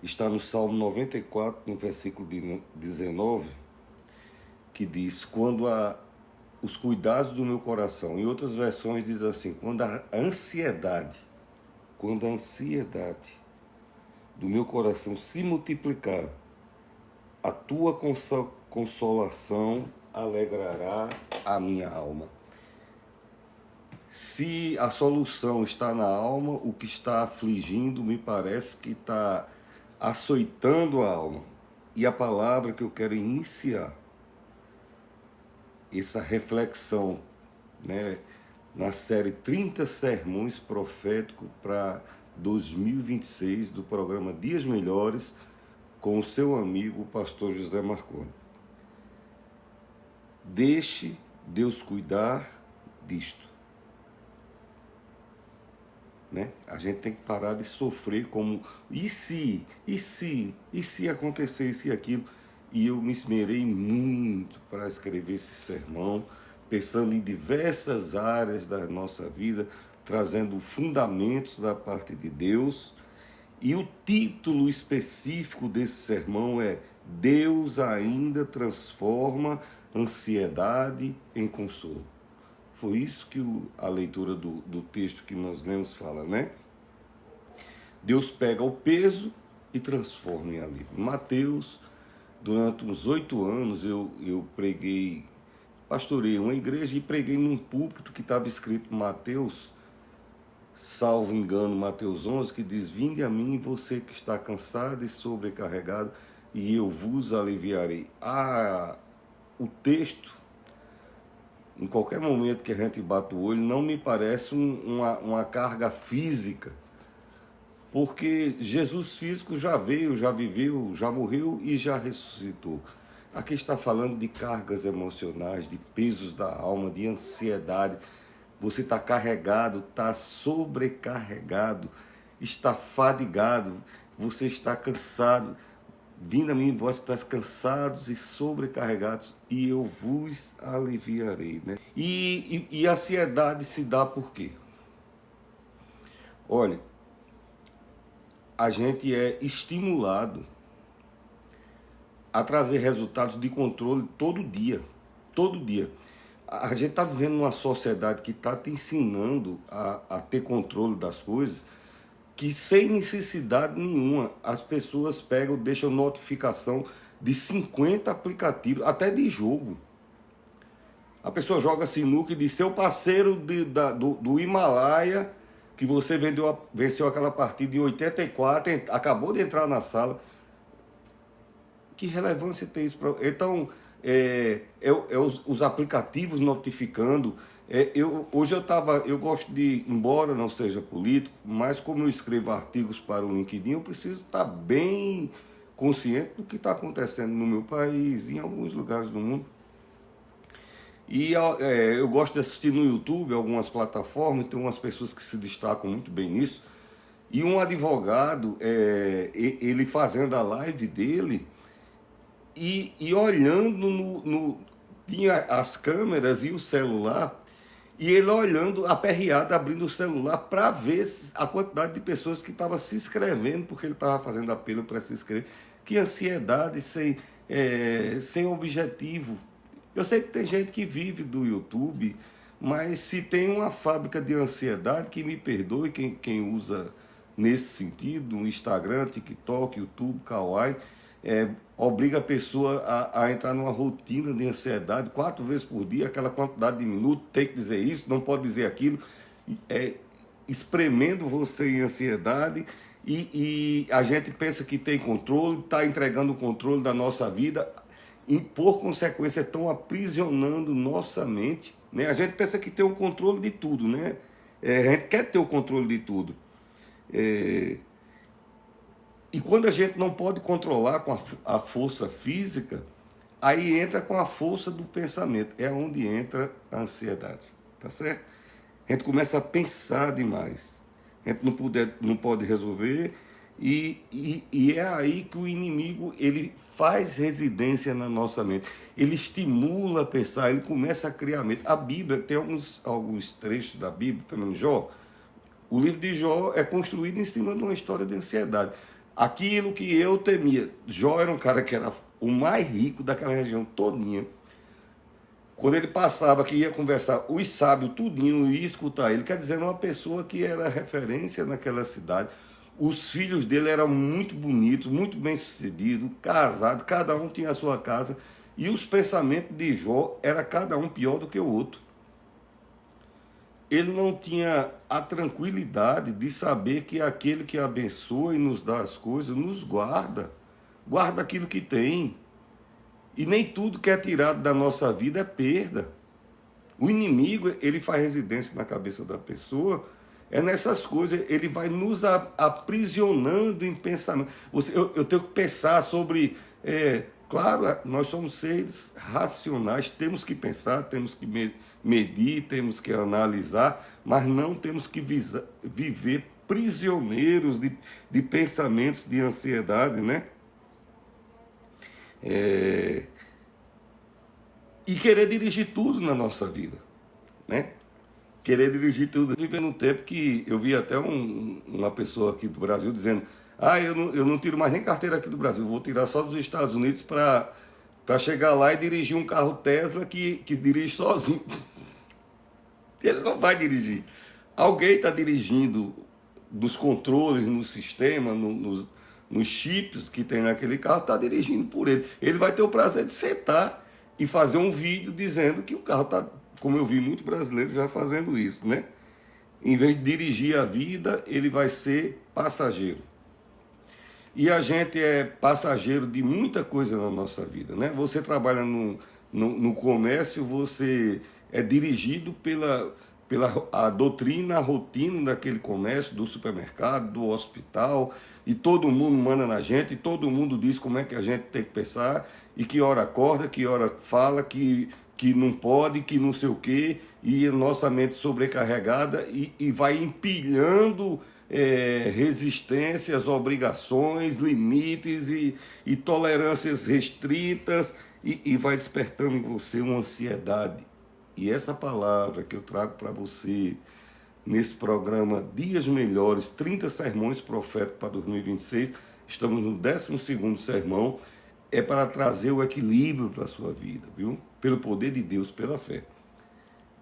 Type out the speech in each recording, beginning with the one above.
está no Salmo 94, no versículo 19, que diz: os cuidados do meu coração. Em outras versões diz assim: quando a ansiedade do meu coração se multiplicar, a tua consolação alegrará a minha alma. Se a solução está na alma, o que está afligindo me parece que está açoitando a alma. E a palavra que eu quero iniciar essa reflexão, né, na série 30 Sermões Proféticos para 2026 do programa Dias Melhores, com o seu amigo, o pastor José Marconi. Deixe Deus cuidar disto. Né? A gente tem que parar de sofrer como e se acontecer isso e aquilo. E eu me esmerei muito para escrever esse sermão, pensando em diversas áreas da nossa vida, trazendo fundamentos da parte de Deus. E o título específico desse sermão é: Deus ainda transforma ansiedade em consolo. Foi isso que a leitura do texto que nós lemos fala, né? Deus pega o peso e transforma em alívio. Mateus, durante uns 8 anos, eu pastorei uma igreja e preguei num púlpito que estava escrito Mateus, salvo engano, Mateus 11, que diz: Vinde a mim, você que está cansado e sobrecarregado, e eu vos aliviarei. O texto, em qualquer momento que a gente bate o olho, não me parece uma carga física, porque Jesus físico já veio, já viveu, já morreu e já ressuscitou. Aqui está falando de cargas emocionais, de pesos da alma, de ansiedade. Você está carregado, está sobrecarregado, está fadigado, você está cansado. Vindo a mim, vós estáis cansados e sobrecarregados, e eu vos aliviarei. Né? E a ansiedade se dá por quê? Olha, a gente é estimulado a trazer resultados de controle todo dia. Todo dia. A gente está vivendo numa sociedade que está te ensinando a ter controle das coisas, que sem necessidade nenhuma as pessoas pegam, deixam notificação de 50 aplicativos, até de jogo. A pessoa joga sinuca e diz: seu parceiro do Himalaia, que você venceu aquela partida em 84, acabou de entrar na sala. Que relevância tem isso? Então, os aplicativos notificando. Hoje eu gosto de, embora não seja político, mas como eu escrevo artigos para o LinkedIn, eu preciso estar bem consciente do que está acontecendo no meu país, em alguns lugares do mundo. E eu gosto de assistir no YouTube, algumas plataformas, tem umas pessoas que se destacam muito bem nisso. E um advogado, ele fazendo a live dele e olhando tinha as câmeras e o celular, e ele olhando aperreado, abrindo o celular para ver a quantidade de pessoas que estavam se inscrevendo, porque ele estava fazendo apelo para se inscrever. Que ansiedade sem objetivo. Eu sei que tem gente que vive do YouTube, mas se tem uma fábrica de ansiedade, que me perdoe quem usa nesse sentido, Instagram, TikTok, YouTube, Kawaii, obriga a pessoa a entrar numa rotina de ansiedade 4 vezes por dia, aquela quantidade de minutos, tem que dizer isso, não pode dizer aquilo, espremendo você em ansiedade, e a gente pensa que tem controle, está entregando o controle da nossa vida, e por consequência estão aprisionando nossa mente. Né? A gente pensa que tem o controle de tudo, né? A gente quer ter o controle de tudo. E quando a gente não pode controlar com a força física, aí entra com a força do pensamento. É onde entra a ansiedade, tá certo? A gente começa a pensar demais. A gente não pode resolver, e é aí que o inimigo ele faz residência na nossa mente. Ele estimula a pensar, ele começa a criar mente. A Bíblia tem alguns trechos da Bíblia, pelo menos Jó. O livro de Jó é construído em cima de uma história de ansiedade. Aquilo que eu temia. Jó era um cara que era o mais rico daquela região todinha. Quando ele passava, que ia conversar, os sábios tudinho ia escutar ele. Quer dizer, era uma pessoa que era referência naquela cidade. Os filhos dele eram muito bonitos, muito bem-sucedidos, casados, cada um tinha a sua casa. E os pensamentos de Jó era cada um pior do que o outro. Ele não tinha a tranquilidade de saber que aquele que abençoa e nos dá as coisas, nos guarda. Guarda aquilo que tem. E nem tudo que é tirado da nossa vida é perda. O inimigo, ele faz residência na cabeça da pessoa, é nessas coisas, ele vai nos aprisionando em pensamento. Eu tenho que pensar sobre, claro, nós somos seres racionais, temos que pensar, temos que medir, temos que analisar, mas não temos que viver prisioneiros de pensamentos, de ansiedade, né? E querer dirigir tudo na nossa vida, né? Querer dirigir tudo. Vivendo um tempo que eu vi até uma pessoa aqui do Brasil dizendo: eu não tiro mais nem carteira aqui do Brasil, vou tirar só dos Estados Unidos para chegar lá e dirigir um carro Tesla que dirige sozinho. Ele não vai dirigir. Alguém está dirigindo nos controles, no sistema, nos chips que tem naquele carro, está dirigindo por ele. Ele vai ter o prazer de sentar e fazer um vídeo dizendo que o carro está, como eu vi muito brasileiro já fazendo isso, né? Em vez de dirigir a vida, ele vai ser passageiro. E a gente é passageiro de muita coisa na nossa vida, né? Você trabalha no comércio, você é dirigido pela a doutrina, a rotina daquele comércio, do supermercado, do hospital, e todo mundo manda na gente, e todo mundo diz como é que a gente tem que pensar, e que hora acorda, que hora fala, que não pode, que não sei o quê, e a nossa mente sobrecarregada, e vai empilhando resistências, obrigações, limites e tolerâncias restritas, e vai despertando em você uma ansiedade. E essa palavra que eu trago para você nesse programa Dias Melhores, 30 sermões proféticos para 2026, estamos no 12º sermão, é para trazer o equilíbrio para a sua vida, viu? Pelo poder de Deus, pela fé.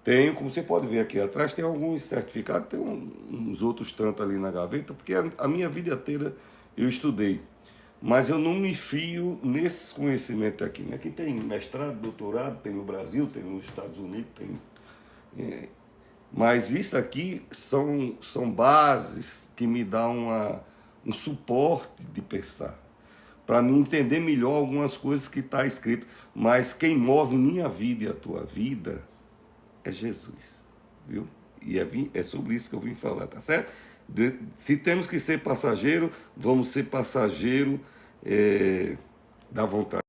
Tenho, como você pode ver aqui atrás, tem alguns certificados, tem uns outros tantos ali na gaveta, porque a minha vida inteira eu estudei. Mas eu não me fio nesses conhecimentos aqui. Aqui tem mestrado, doutorado, tem no Brasil, tem nos Estados Unidos, tem... Mas isso aqui são bases que me dão um suporte de pensar, para me entender melhor algumas coisas que está escrito. Mas quem move minha vida e a tua vida é Jesus, viu? E é sobre isso que eu vim falar, tá certo? Se temos que ser passageiro, vamos ser passageiro da vontade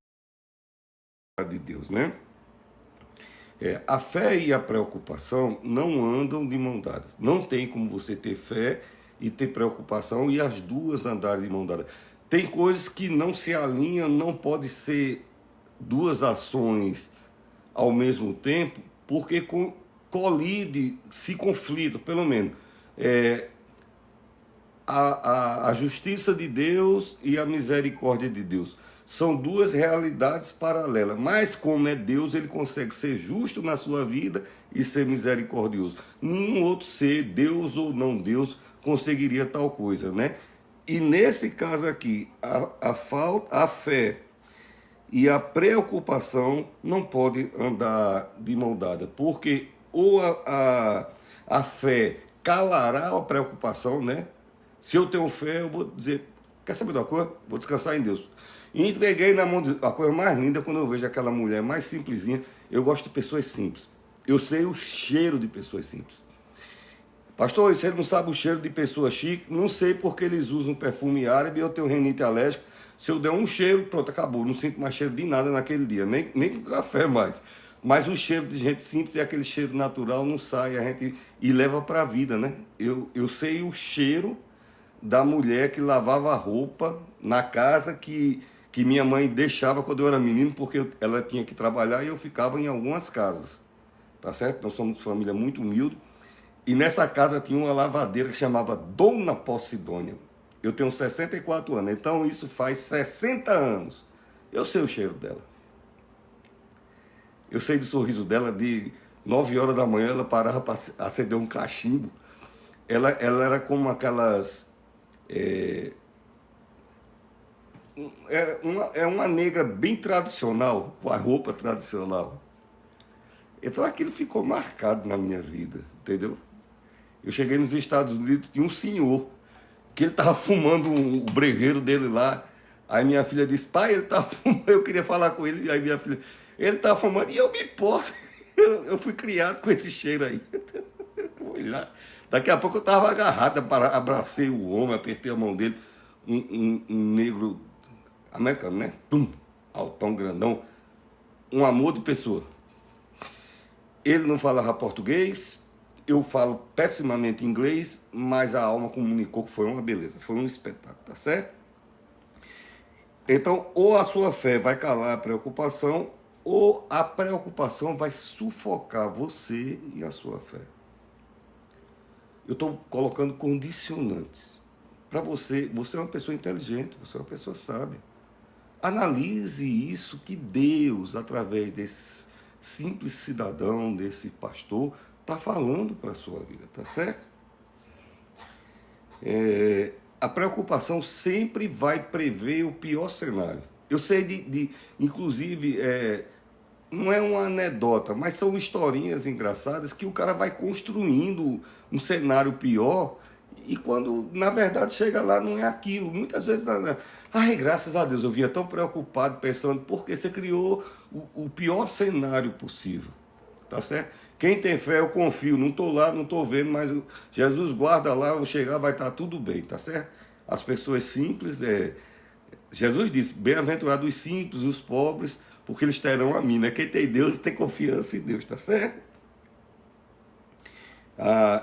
de Deus, né? A fé e a preocupação não andam de mão dadas. Não tem como você ter fé e ter preocupação e as duas andarem de mão dada. Tem coisas que não se alinham, não pode ser duas ações ao mesmo tempo, porque colide, se conflita, pelo menos. A justiça de Deus e a misericórdia de Deus são duas realidades paralelas, mas como é Deus, ele consegue ser justo na sua vida e ser misericordioso. Nenhum outro ser, Deus ou não Deus, conseguiria tal coisa, né? E nesse caso aqui, a fé e a preocupação não podem andar de mão dada, porque ou a fé calará a preocupação, né? Se eu tenho fé, eu vou dizer, quer saber de uma coisa? Vou descansar em Deus. E entreguei na mão de a coisa mais linda quando eu vejo aquela mulher mais simplesinha. Eu gosto de pessoas simples. Eu sei o cheiro de pessoas simples. Pastor, você não sabe o cheiro de pessoa chique? Não sei porque eles usam perfume árabe e eu tenho rinite alérgica. Se eu der um cheiro, pronto, acabou. Não sinto mais cheiro de nada naquele dia, nem com café mais. Mas o cheiro de gente simples é aquele cheiro natural, não sai, a gente e leva para a vida, né? Eu sei o cheiro da mulher que lavava roupa na casa que minha mãe deixava quando eu era menino, porque ela tinha que trabalhar e eu ficava em algumas casas, tá certo? Nós somos de família muito humilde, e nessa casa tinha uma lavadeira que chamava Dona Possidônia. Eu tenho 64 anos, então isso faz 60 anos. Eu sei o cheiro dela. Eu sei do sorriso dela, de 9 horas da manhã ela parava para acender um cachimbo. Ela era como aquelas... É uma negra bem tradicional, com a roupa tradicional. Então aquilo ficou marcado na minha vida, entendeu? Eu cheguei nos Estados Unidos, tinha um senhor, que ele estava fumando o bregueiro dele lá. Aí minha filha disse, pai, ele está fumando, eu queria falar com ele. Aí minha filha, ele está fumando, e eu me importo. Eu fui criado com esse cheiro aí. Fui lá. Daqui a pouco eu estava agarrado, abracei o homem, apertei a mão dele, um negro americano, né? Pum, altão, grandão, um amor de pessoa. Ele não falava português, eu falo pessimamente inglês, mas a alma comunicou que foi uma beleza, foi um espetáculo, tá certo? Então, ou a sua fé vai calar a preocupação, ou a preocupação vai sufocar você e a sua fé. Eu estou colocando condicionantes. Para você, você é uma pessoa inteligente, você é uma pessoa sábia. Analise isso que Deus, através desse simples cidadão, desse pastor, está falando para a sua vida, tá certo? A preocupação sempre vai prever o pior cenário. Eu sei inclusive, não é uma anedota, mas são historinhas engraçadas que o cara vai construindo um cenário pior e quando, na verdade, chega lá, não é aquilo. Muitas vezes, ai, graças a Deus, eu vinha tão preocupado pensando, porque você criou o pior cenário possível, tá certo? Quem tem fé, eu confio, não estou lá, não estou vendo, mas Jesus guarda lá, eu vou chegar, vai estar tudo bem, tá certo? As pessoas simples, Jesus disse, bem-aventurados os simples, os pobres, porque eles terão a mim, né? Quem tem Deus tem confiança em Deus, tá certo?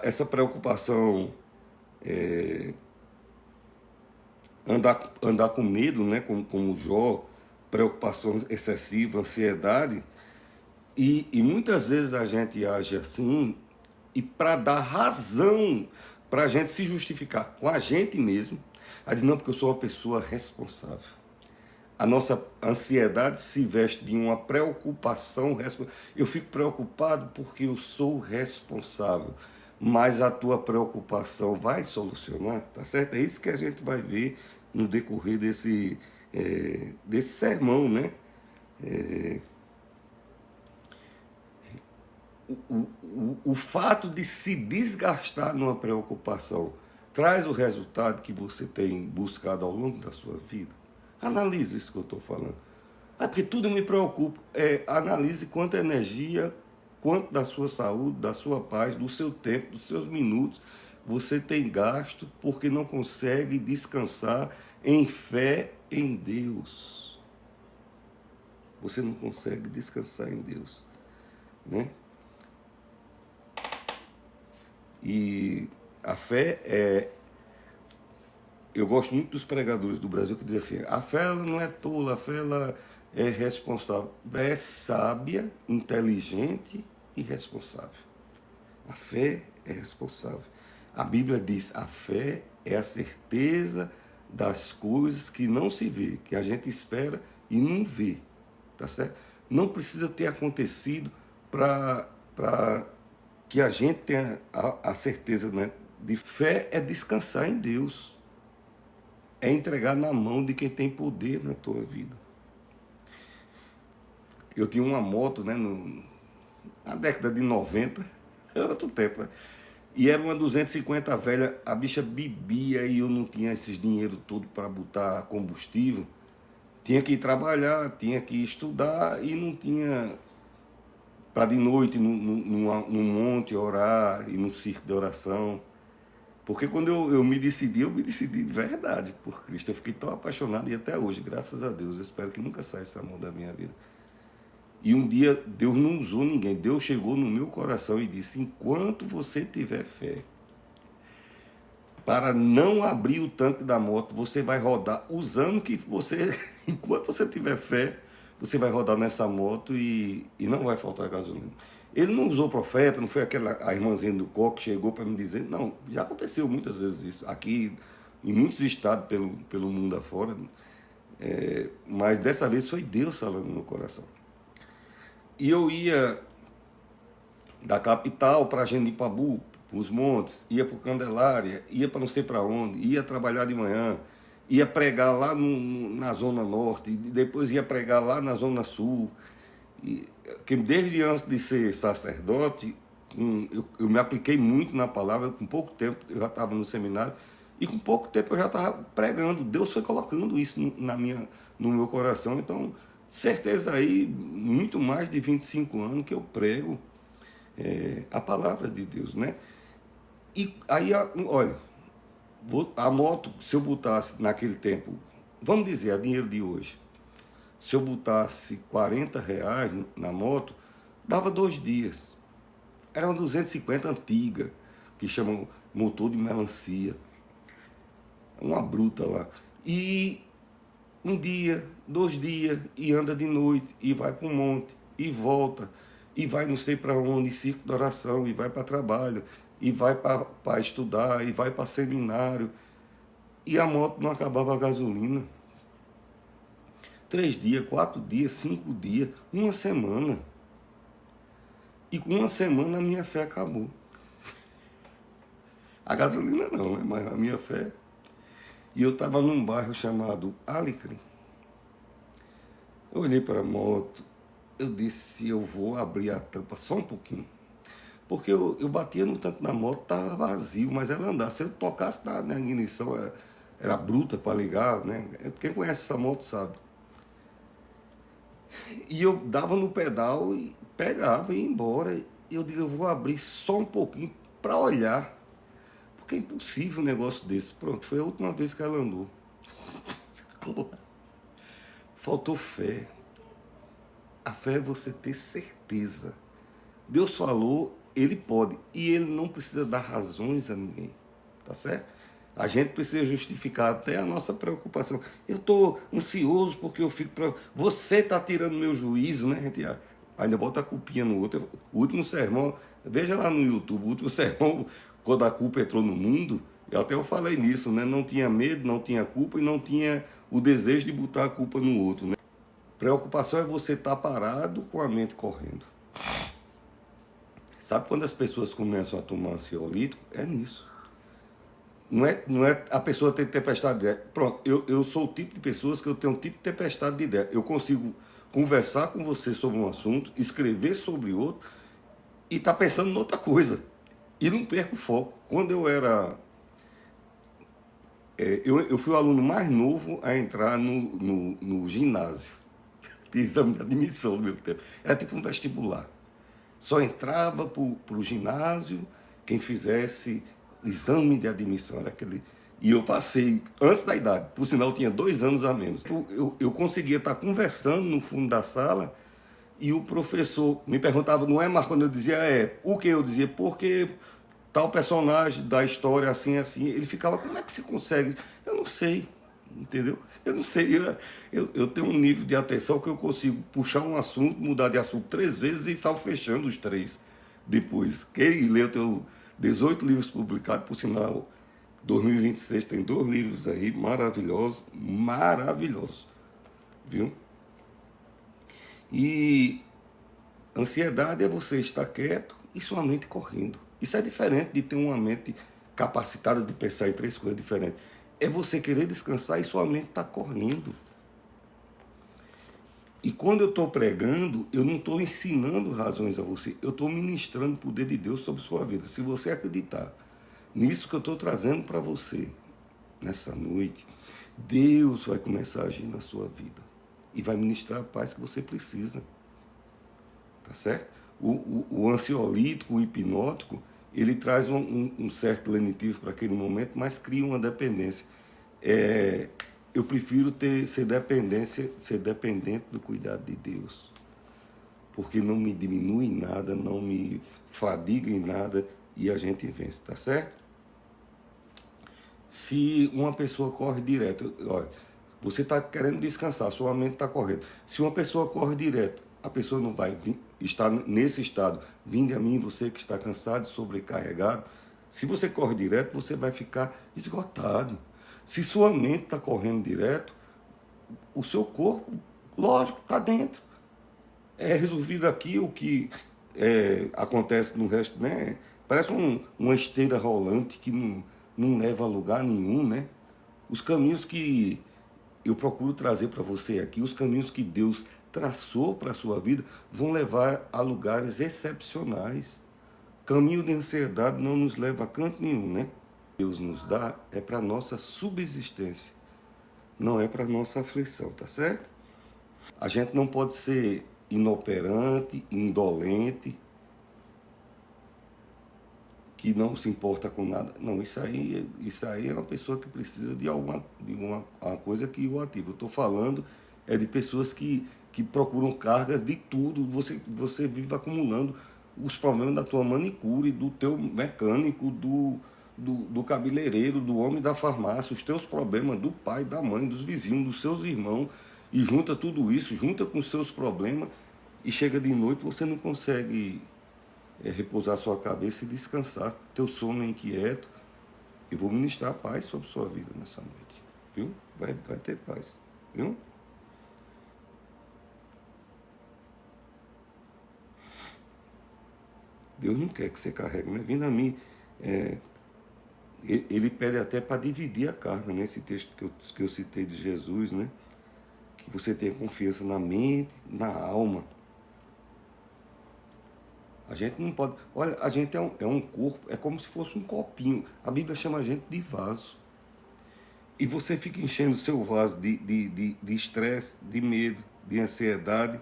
Essa preocupação, andar com medo, né? Como Jó, preocupação excessiva, ansiedade, e muitas vezes a gente age assim, e para dar razão, para a gente se justificar com a gente mesmo, a dizer, não, porque eu sou uma pessoa responsável. A nossa ansiedade se veste de uma preocupação. Eu fico preocupado porque eu sou responsável. Mas a tua preocupação vai solucionar, tá certo? É isso que a gente vai ver no decorrer desse sermão, né? O fato de se desgastar numa preocupação traz o resultado que você tem buscado ao longo da sua vida. Analise isso que eu estou falando. Porque tudo me preocupa. Analise quanta energia, quanto da sua saúde, da sua paz, do seu tempo, dos seus minutos você tem gasto porque não consegue descansar em fé em Deus. Você não consegue descansar em Deus, né? E a fé eu gosto muito dos pregadores do Brasil que dizem assim, a fé ela não é tola, a fé ela é responsável. É sábia, inteligente e responsável. A fé é responsável. A Bíblia diz, a fé é a certeza das coisas que não se vê, que a gente espera e não vê, tá certo? Não precisa ter acontecido para que a gente tenha a certeza, né? De fé é descansar em Deus. É entregar na mão de quem tem poder na tua vida. Eu tinha uma moto, né? Na década de 90, era outro tempo, né? E era uma 250 velha, a bicha bebia e eu não tinha esses dinheiro todo para botar combustível. Tinha que ir trabalhar, tinha que estudar e não tinha para de noite no monte orar e no circo de oração. Porque quando eu me decidi de verdade por Cristo. Eu fiquei tão apaixonado e até hoje, graças a Deus, eu espero que nunca saia esse amor da minha vida. E um dia Deus não usou ninguém, Deus chegou no meu coração e disse, enquanto você tiver fé, para não abrir o tanque da moto, você vai rodar usando que você, enquanto você tiver fé, você vai rodar nessa moto e não vai faltar gasolina. Ele não usou profeta, não foi a irmãzinha do coque que chegou para me dizer, não, já aconteceu muitas vezes isso, aqui em muitos estados pelo mundo afora, mas dessa vez foi Deus falando no meu coração. E eu ia da capital para Genipabu, para os montes, ia para o Candelária, ia para não sei para onde, ia trabalhar de manhã, ia pregar lá na Zona Norte, depois ia pregar lá na Zona Sul. Que desde antes de ser sacerdote, eu me apliquei muito na palavra, com pouco tempo eu já estava no seminário, e com pouco tempo eu já estava pregando. Deus foi colocando isso no meu coração. Então, certeza aí, muito mais de 25 anos que eu prego a palavra de Deus, né? E aí, olha, a moto, se eu botasse naquele tempo, vamos dizer, a dinheiro de hoje, se eu botasse R$ 40 na moto, dava 2 dias. Era uma 250 antiga, que chamam motor de melancia. Uma bruta lá. E um dia, 2 dias, e anda de noite, e vai para um monte, e volta, e vai não sei para onde, círculo de oração, e vai para trabalho, e vai para estudar, e vai para seminário. E a moto não acabava a gasolina. 3 dias, 4 dias, 5 dias, uma semana. E com uma semana a minha fé acabou. A gasolina não, né? Mas a minha fé. E eu estava num bairro chamado Alecrim. Eu olhei para a moto, eu disse, eu vou abrir a tampa só um pouquinho. Porque eu batia no tanto na moto, estava vazio, mas ela andava. Se eu tocasse na ignição, era bruta para ligar, né? Quem conhece essa moto sabe. E eu dava no pedal e pegava e ia embora. E eu digo, eu vou abrir só um pouquinho para olhar. Porque é impossível um negócio desse. Pronto, foi a última vez que ela andou. Faltou fé. A fé é você ter certeza. Deus falou, Ele pode. E Ele não precisa dar razões a ninguém. Tá certo? A gente precisa justificar até a nossa preocupação. Eu estou ansioso porque eu fico... Você está tirando meu juízo, né, gente? Ainda bota a culpinha no outro. O último sermão, veja lá no YouTube, o último sermão, quando a culpa entrou no mundo, até eu falei nisso, né? Não tinha medo, não tinha culpa e não tinha o desejo de botar a culpa no outro, né? Preocupação é você estar parado com a mente correndo. Sabe quando as pessoas começam a tomar ansiolítico? É nisso. Não é a pessoa ter tempestade de ideia. Pronto, eu sou o tipo de pessoas que eu tenho um tipo de tempestade de ideia. Eu consigo conversar com você sobre um assunto, escrever sobre outro e estar pensando em outra coisa. E não perco o foco. Quando eu era... eu fui o aluno mais novo a entrar no ginásio. De exame de admissão no meu tempo. Era tipo um vestibular. Só entrava para o ginásio quem fizesse exame de admissão. Era aquele... E eu passei antes da idade. Por sinal, eu tinha 2 anos a menos. Eu conseguia estar conversando no fundo da sala e o professor me perguntava, não é, Marcos? Quando eu dizia, o que eu dizia? Porque tal personagem da história assim, assim. Ele ficava, como é que você consegue? Eu não sei. Entendeu? Eu não sei, eu tenho um nível de atenção que eu consigo puxar um assunto, mudar de assunto 3 vezes e salvo fechando os 3 depois. Quem leu, eu tenho 18 livros publicados, por sinal, 2026 tem 2 livros aí maravilhosos, maravilhosos, viu? E ansiedade é você estar quieto e sua mente correndo. Isso é diferente de ter uma mente capacitada de pensar em 3 coisas diferentes. É você querer descansar e sua mente está correndo. E quando eu estou pregando, eu não estou ensinando razões a você. Eu estou ministrando o poder de Deus sobre sua vida. Se você acreditar nisso que eu estou trazendo para você, nessa noite, Deus vai começar a agir na sua vida. E vai ministrar a paz que você precisa. Tá certo? O ansiolítico, o hipnótico, ele traz um certo lenitivo para aquele momento, mas cria uma dependência. Eu prefiro ser dependente do cuidado de Deus, porque não me diminui em nada, não me fadiga em nada e a gente vence, tá certo? Se uma pessoa corre direto, olha, você está querendo descansar, sua mente está correndo. Se uma pessoa corre direto, a pessoa não vai estar nesse estado. Vinde a mim, você que está cansado, sobrecarregado. Se você corre direto, você vai ficar esgotado. Se sua mente está correndo direto, o seu corpo, lógico, está dentro. É resolvido aqui o que acontece no resto, né? Parece uma esteira rolante que não leva a lugar nenhum, né? Os caminhos que eu procuro trazer para você aqui, os caminhos que Deus traçou para a sua vida, vão levar a lugares excepcionais. Caminho de ansiedade não nos leva a canto nenhum, né? Deus nos dá é para nossa subsistência, não é para nossa aflição, tá certo? A gente não pode ser inoperante, indolente, que não se importa com nada. Não, isso aí é uma pessoa que precisa de uma coisa que o ativa. Eu estou falando de pessoas que procuram cargas de tudo. Você vive acumulando os problemas da tua manicure, do teu mecânico, do cabeleireiro, do homem da farmácia, os teus problemas do pai, da mãe, dos vizinhos, dos seus irmãos, e junta tudo isso, junta com os seus problemas, e chega de noite você não consegue repousar sua cabeça e descansar. Teu sono é inquieto. Eu vou ministrar paz sobre sua vida nessa noite, viu? Vai ter paz, viu? Deus não quer que você carregue, né? Vindo a mim, ele pede até para dividir a carga, nesse texto que eu citei de Jesus, né? Que você tenha confiança na mente, na alma. A gente não pode... Olha, a gente é um corpo, é como se fosse um copinho. A Bíblia chama a gente de vaso. E você fica enchendo o seu vaso de estresse, de medo, de ansiedade.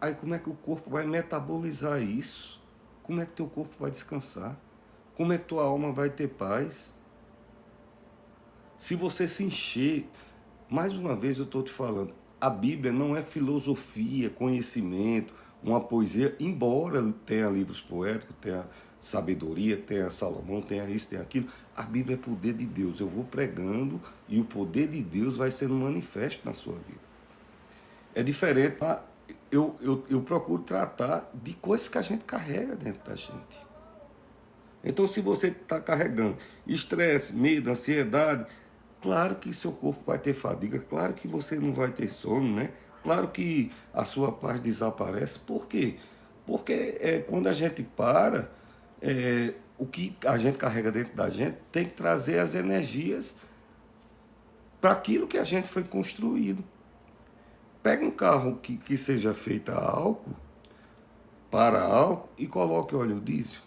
Aí como é que o corpo vai metabolizar isso? Como é que teu corpo vai descansar? Como é que tua alma vai ter paz? Se você se encher... Mais uma vez eu estou te falando, a Bíblia não é filosofia, conhecimento, uma poesia, embora tenha livros poéticos, tenha sabedoria, tenha Salomão, tenha isso, tenha aquilo. A Bíblia é poder de Deus. Eu vou pregando e o poder de Deus vai sendo manifesto na sua vida. É diferente, tá? Eu procuro tratar de coisas que a gente carrega dentro da gente. Então, se você está carregando estresse, medo, ansiedade, claro que seu corpo vai ter fadiga, claro que você não vai ter sono, né? Claro que a sua paz desaparece. Por quê? Porque quando a gente para, o que a gente carrega dentro da gente tem que trazer as energias para aquilo que a gente foi construído. Pega um carro que seja feito a álcool, para álcool, e coloque óleo diesel.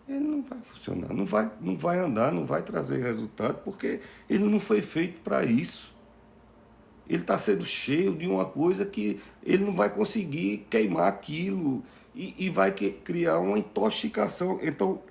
Ele não vai funcionar, não vai andar, não vai trazer resultado, porque ele não foi feito para isso. Ele está sendo cheio de uma coisa que ele não vai conseguir queimar aquilo e vai criar uma intoxicação. Então,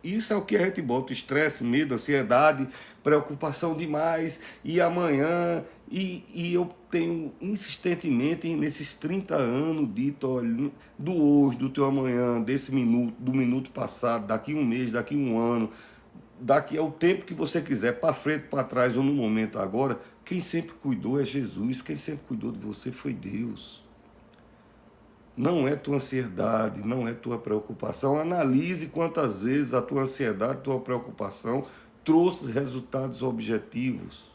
isso é o que a gente bota: estresse, medo, ansiedade, preocupação demais, e amanhã, e eu tenho insistentemente, nesses 30 anos, dito: olha, do hoje, do teu amanhã, desse minuto, do minuto passado, daqui um mês, daqui um ano, daqui ao tempo que você quiser, para frente, para trás ou no momento agora, quem sempre cuidou é Jesus, quem sempre cuidou de você foi Deus. Não é tua ansiedade, não é tua preocupação. Analise quantas vezes a tua ansiedade, tua preocupação trouxe resultados objetivos.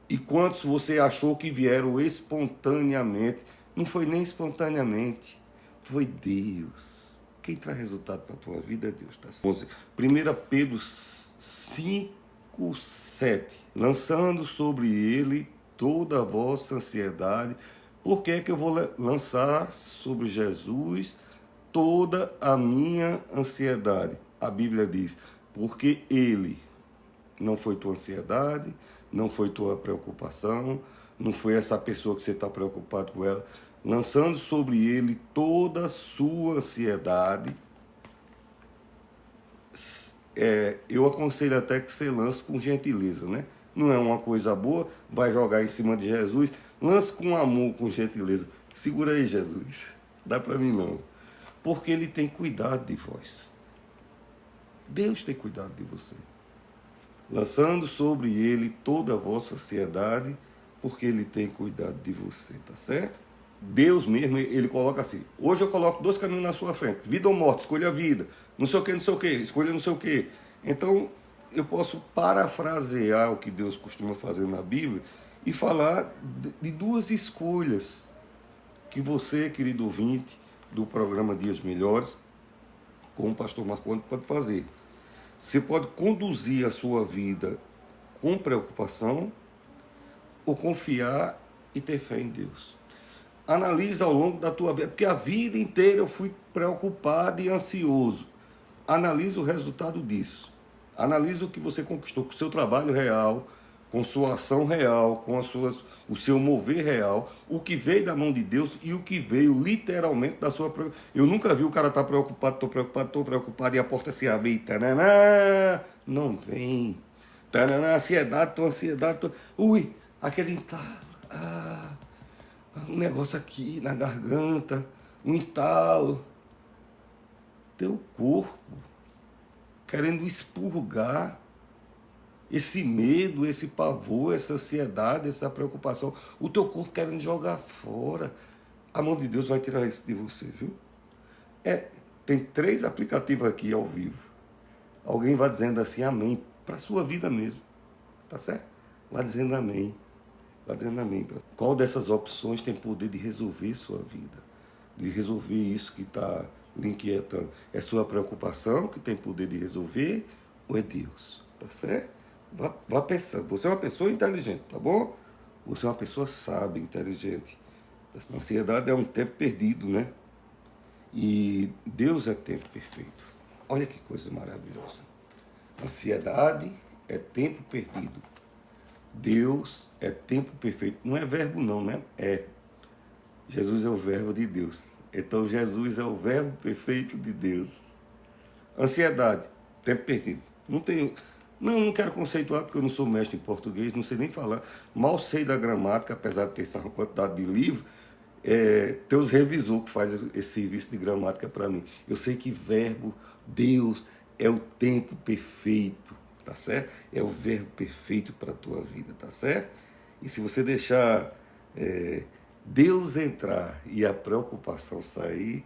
E quantos você achou que vieram espontaneamente. Não foi nem espontaneamente, foi Deus. Quem traz resultado para a tua vida é Deus. Tá? 11. 1 Pedro 5, 7. Lançando sobre ele toda a vossa ansiedade. Por que que eu vou lançar sobre Jesus toda a minha ansiedade? A Bíblia diz: porque ele não foi tua ansiedade, não foi tua preocupação, não foi essa pessoa que você está preocupado com ela. Lançando sobre ele toda a sua ansiedade, eu aconselho até que você lance com gentileza, né? Não é uma coisa boa, vai jogar em cima de Jesus, lance com amor, com gentileza. Segura aí, Jesus, dá para mim não. Porque ele tem cuidado de vós. Deus tem cuidado de você. Lançando sobre ele toda a vossa ansiedade, porque ele tem cuidado de você, tá certo? Deus mesmo, ele coloca assim: hoje eu coloco 2 caminhos na sua frente, vida ou morte, escolha a vida, não sei o que, escolha não sei o que. Então, eu posso parafrasear o que Deus costuma fazer na Bíblia e falar de 2 escolhas que você, querido ouvinte do programa Dias Melhores, com o pastor Marconi, pode fazer. Você pode conduzir a sua vida com preocupação ou confiar e ter fé em Deus. Analisa ao longo da tua vida, porque a vida inteira eu fui preocupado e ansioso. Analisa o resultado disso. Analisa o que você conquistou com o seu trabalho real, com sua ação real, com o seu mover real, o que veio da mão de Deus e o que veio literalmente da sua... Eu nunca vi o cara estar preocupado, estou preocupado, e a porta se abre e taraná, não vem. Taraná, ansiedade, ui, aquele entalo, um negócio aqui na garganta, um entalo. Teu corpo querendo expurgar esse medo, esse pavor, essa ansiedade, essa preocupação. O teu corpo querendo jogar fora. A mão de Deus vai tirar isso de você, viu? Tem 3 aplicativos aqui ao vivo. Alguém vai dizendo assim, amém, para a sua vida mesmo. Tá certo? Vai dizendo amém. Vai dizendo amém. Qual dessas opções tem poder de resolver sua vida? De resolver isso que está lhe inquietando? É sua preocupação que tem poder de resolver ou é Deus? Tá certo? Vá pensando. Você é uma pessoa inteligente, tá bom? Você é uma pessoa sábia, inteligente. A ansiedade é um tempo perdido, né? E Deus é tempo perfeito. Olha que coisa maravilhosa. Ansiedade é tempo perdido. Deus é tempo perfeito. Não é verbo não, né? É. Jesus é o verbo de Deus. Então Jesus é o verbo perfeito de Deus. Ansiedade, tempo perdido. Não quero conceituar porque eu não sou mestre em português, não sei nem falar. Mal sei da gramática, apesar de ter essa quantidade de livro. Tem os revisores que fazem esse serviço de gramática para mim. Eu sei que verbo, Deus, é o tempo perfeito, tá certo? É o verbo perfeito para a tua vida, tá certo? E se você deixar Deus entrar e a preocupação sair,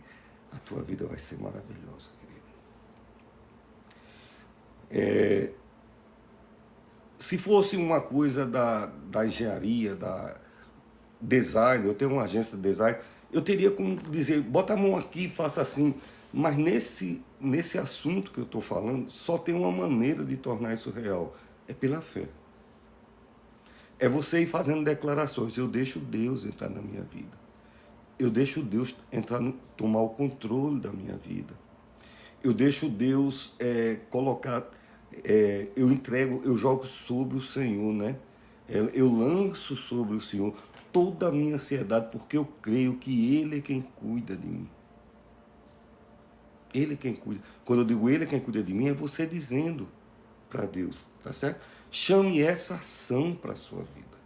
a tua vida vai ser maravilhosa, querido. Se fosse uma coisa da engenharia, da design, eu tenho uma agência de design, eu teria como dizer, bota a mão aqui e faça assim. Mas nesse assunto que eu estou falando, só tem uma maneira de tornar isso real. É pela fé. É você ir fazendo declarações. Eu deixo Deus entrar na minha vida. Eu deixo Deus tomar o controle da minha vida. Eu deixo Deus colocar... eu jogo sobre o Senhor, né? Eu lanço sobre o Senhor toda a minha ansiedade, porque eu creio que Ele é quem cuida de mim. Ele é quem cuida. Quando eu digo Ele é quem cuida de mim, é você dizendo para Deus, tá certo? Chame essa ação para a sua vida.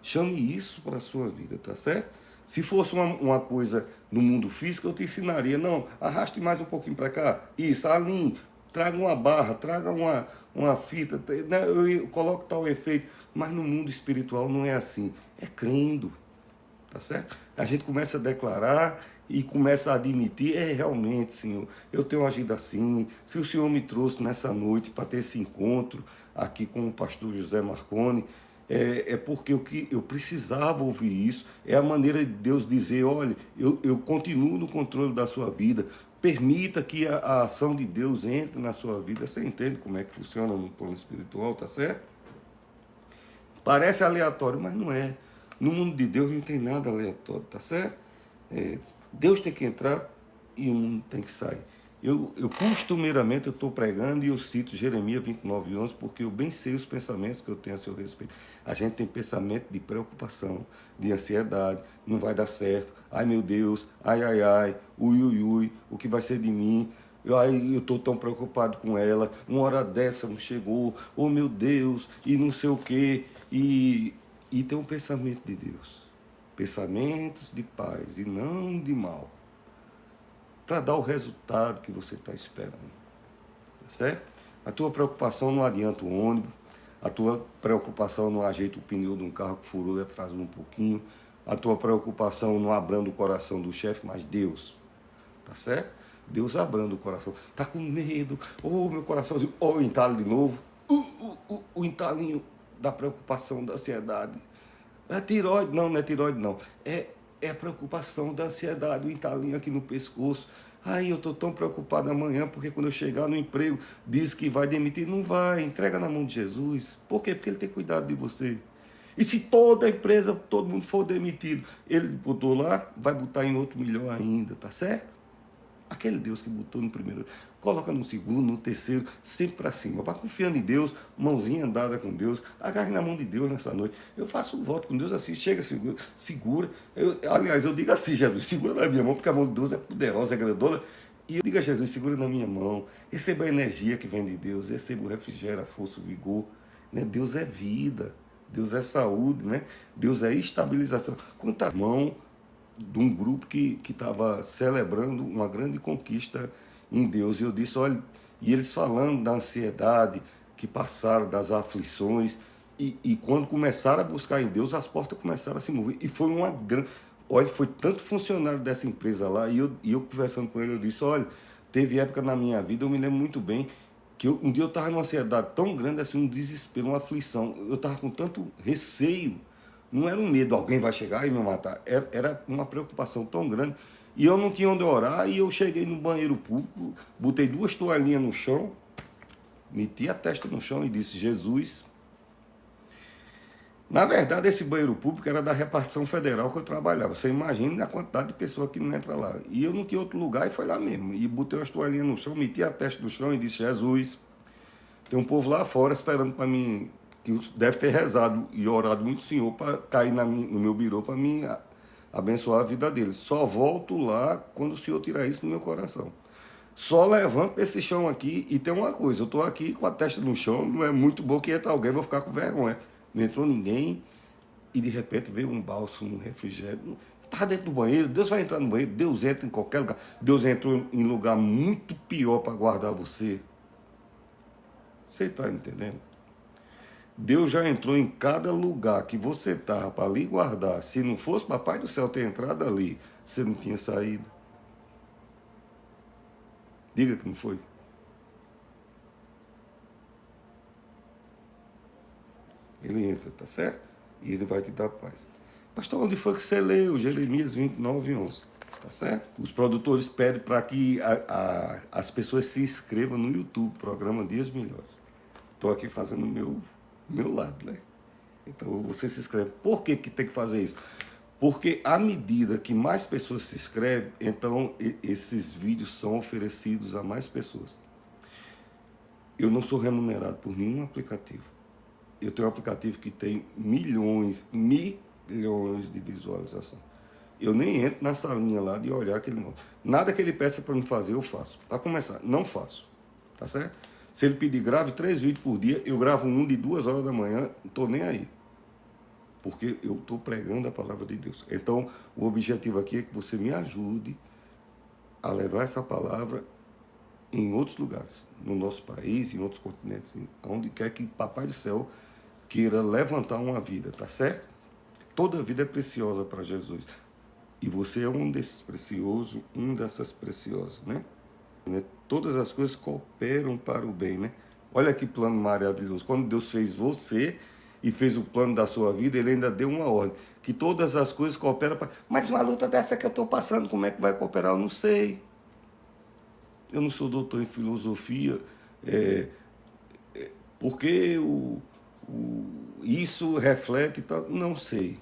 Chame isso para a sua vida, tá certo? Se fosse uma coisa no mundo físico, eu te ensinaria. Não, arraste mais um pouquinho para cá. Isso, alinhe, traga uma barra, traga uma fita, né? Eu coloco tal efeito. Mas no mundo espiritual não é assim. É crendo, tá certo? A gente começa a declarar e começa a admitir, realmente, Senhor, eu tenho agido assim. Se o Senhor me trouxe nessa noite para ter esse encontro aqui com o pastor José Marconi, porque eu precisava ouvir isso. É a maneira de Deus dizer, olha, eu continuo no controle da sua vida. Permita que a ação de Deus entre na sua vida. Você entende como é que funciona no plano espiritual, tá certo? Parece aleatório, mas não é. No mundo de Deus não tem nada aleatório, tá certo? Deus tem que entrar e o mundo tem que sair. Eu costumeiramente eu estou pregando e eu cito Jeremias 29:11, porque eu bem sei os pensamentos que eu tenho a seu respeito. A gente tem pensamento de preocupação, de ansiedade, não vai dar certo, ai meu Deus, ai, ai, ai, ui, ui, ui, o que vai ser de mim? Eu estou tão preocupado com ela, uma hora dessa não chegou, oh meu Deus, e não sei o quê. E tem um pensamento de Deus, pensamentos de paz e não de mal, para dar o resultado que você está esperando, tá certo? A tua preocupação não adianta o ônibus, a tua preocupação não ajeita o pneu de um carro que furou e atrasou um pouquinho, a tua preocupação não abrando o coração do chefe, mas Deus, tá certo? Deus abrando o coração. Tá com medo, meu coraçãozinho, o entalo de novo, o entalinho da preocupação, da ansiedade. É tiroide? Não, não é tiroide, não. É a preocupação da ansiedade, o entalinho aqui no pescoço. Ai, eu estou tão preocupado amanhã, porque quando eu chegar no emprego, diz que vai demitir. Não vai, entrega na mão de Jesus. Por quê? Porque Ele tem cuidado de você. E se toda a empresa, todo mundo for demitido, Ele botou lá, vai botar em outro melhor ainda, tá certo? Aquele Deus que botou no primeiro, coloca no segundo, no terceiro, sempre para cima. Vai confiando em Deus, mãozinha dada com Deus, agarre na mão de Deus nessa noite. Eu faço um voto com Deus assim, chega, segura. Aliás, eu digo assim, Jesus, segura na minha mão, porque a mão de Deus é poderosa, é grandona. E eu digo a Jesus, segura na minha mão, receba a energia que vem de Deus, receba o refrigério, a força, o vigor. Né? Deus é vida, Deus é saúde, né? Deus é estabilização. Quanta mão de um grupo que estava celebrando uma grande conquista em Deus. E eu disse, olha, e eles falando da ansiedade, que passaram das aflições, e quando começaram a buscar em Deus, as portas começaram a se mover. E foi uma grande... Olha, foi tanto funcionário dessa empresa lá, e eu conversando com ele, eu disse, olha, teve época na minha vida, eu me lembro muito bem, que um dia eu estava numa ansiedade tão grande, assim, um desespero, uma aflição. Eu estava com tanto receio. Não era um medo, alguém vai chegar e me matar. Era uma preocupação tão grande. E eu não tinha onde orar, e eu cheguei no banheiro público, botei 2 toalhinhas no chão, meti a testa no chão e disse, Jesus. Na verdade, esse banheiro público era da repartição federal que eu trabalhava. Você imagina a quantidade de pessoas que não entra lá. E eu não tinha outro lugar, e foi lá mesmo. E botei as toalhinhas no chão, meti a testa no chão e disse, Jesus, tem um povo lá fora esperando para mim, que deve ter rezado e orado muito, Senhor, para cair no meu birô, para mim abençoar a vida deles. Só volto lá quando o Senhor tirar isso do meu coração. Só levanto esse chão aqui, e tem uma coisa, eu estou aqui com a testa no chão, não é muito bom que entra alguém, vou ficar com vergonha. Não entrou ninguém, e de repente veio um bálsamo, um refrigério. Estava dentro do banheiro, Deus vai entrar no banheiro, Deus entra em qualquer lugar. Deus entrou em lugar muito pior para guardar você. Você está entendendo? Deus já entrou em cada lugar que você estava para lhe guardar. Se não fosse Papai do Céu ter entrado ali, você não tinha saído. Diga que não foi. Ele entra, tá certo? E ele vai te dar paz. Pastor, onde foi que você leu? Jeremias 29:11. Tá certo? Os produtores pedem para que as pessoas se inscrevam no YouTube, programa Dias Melhores. Estou aqui fazendo o meu lado, né? Então você se inscreve. Por que tem que fazer isso? Porque à medida que mais pessoas se inscrevem, então esses vídeos são oferecidos a mais pessoas. Eu não sou remunerado por nenhum aplicativo. Eu tenho um aplicativo que tem milhões de visualizações. Eu nem entro na salinha lá de olhar aquele negócio. Nada que ele peça para me fazer, eu faço. Para começar, não faço. Tá certo? Se ele pedir grave 3 vídeos por dia, eu gravo um de 2 horas da manhã, não estou nem aí. Porque eu estou pregando a palavra de Deus. Então, o objetivo aqui é que você me ajude a levar essa palavra em outros lugares, no nosso país, em outros continentes, onde quer que Papai do Céu queira levantar uma vida, tá certo? Toda vida é preciosa para Jesus. E você é um desses preciosos, um dessas preciosas, né? Todas as coisas cooperam para o bem, né? Olha que plano maravilhoso. Quando Deus fez você e fez o plano da sua vida, Ele ainda deu uma ordem. Que todas as coisas cooperam para... Mas uma luta dessa que eu estou passando, como é que vai cooperar? Eu não sei. Eu não sou doutor em filosofia. Porque isso reflete e tal. Não sei.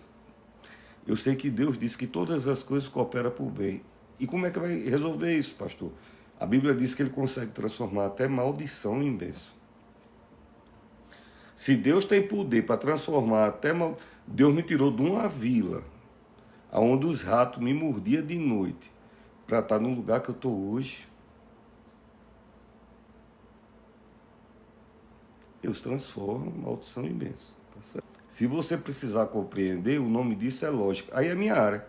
Eu sei que Deus disse que todas as coisas cooperam para o bem. E como é que vai resolver isso, pastor? A Bíblia diz que Ele consegue transformar até maldição em bênção. Se Deus tem poder para transformar até Deus me tirou de uma vila, onde os ratos me mordiam de noite, para estar no lugar que eu estou hoje. Deus transforma maldição em bênção. Tá certo? Se você precisar compreender, o nome disso é lógica. Aí é minha área.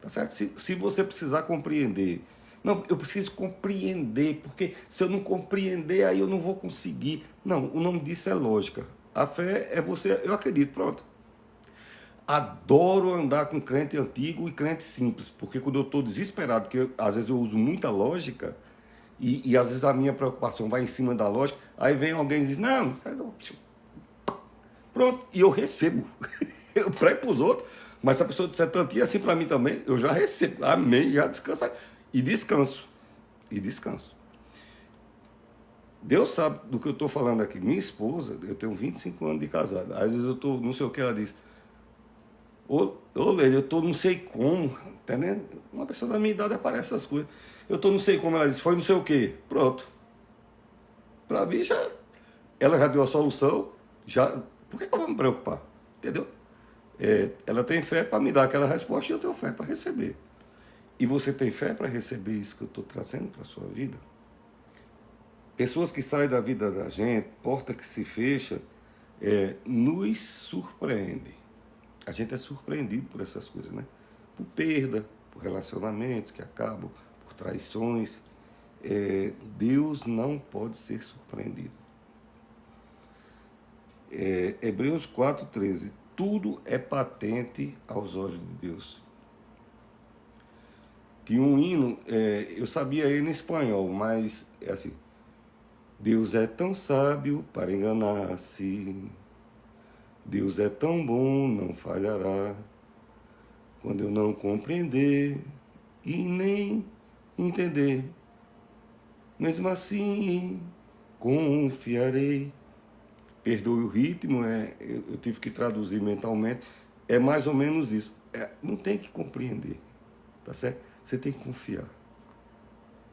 Tá certo? Se você precisar compreender. Não, eu preciso compreender, porque se eu não compreender, aí eu não vou conseguir. Não, o nome disso é lógica. A fé é você, eu acredito, pronto. Adoro andar com crente antigo e crente simples, porque quando eu estou desesperado, porque às vezes eu uso muita lógica, e às vezes a minha preocupação vai em cima da lógica, aí vem alguém e diz, não, pronto, e eu recebo. Eu prego para os outros, mas se a pessoa disser tanto e assim para mim também, eu já recebo. Amém, já descansa. E descanso. E descanso. Deus sabe do que eu estou falando aqui. Minha esposa, eu tenho 25 anos de casado. Às vezes eu estou, não sei o que, ela diz, ô Leila, eu estou não sei como, entendeu? Uma pessoa da minha idade aparece essas coisas. Eu estou não sei como, ela diz, foi não sei o que. Pronto. Para mim já, ela já deu a solução, já, por que eu vou me preocupar? Entendeu? Ela tem fé para me dar aquela resposta e eu tenho fé para receber. E você tem fé para receber isso que eu estou trazendo para a sua vida? Pessoas que saem da vida da gente, porta que se fecha, nos surpreende. A gente é surpreendido por essas coisas, né? Por perda, por relacionamentos que acabam, por traições. Deus não pode ser surpreendido. Hebreus 4,13. Tudo é patente aos olhos de Deus. Tinha um hino, eu sabia ele em espanhol, mas é assim. Deus é tão sábio para enganar-se. Deus é tão bom, não falhará. Quando eu não compreender e nem entender, mesmo assim confiarei. Perdoe o ritmo, eu tive que traduzir mentalmente. É mais ou menos isso. Não tem que compreender, tá certo? Você tem que confiar.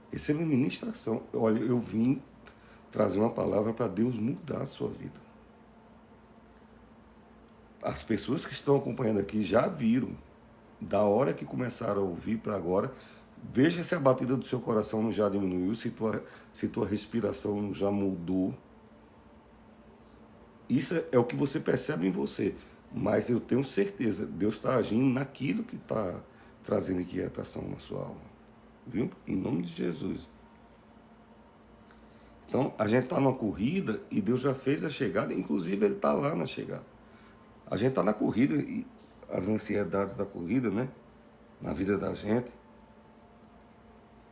Essa é uma ministração. Olha, eu vim trazer uma palavra para Deus mudar a sua vida. As pessoas que estão acompanhando aqui já viram, da hora que começaram a ouvir para agora, veja se a batida do seu coração já diminuiu, se tua respiração já mudou. Isso é o que você percebe em você. Mas eu tenho certeza, Deus está agindo naquilo que está trazendo inquietação na sua alma. Viu? Em nome de Jesus. Então, a gente está numa corrida e Deus já fez a chegada, inclusive Ele está lá na chegada. A gente está na corrida e as ansiedades da corrida, né? Na vida da gente.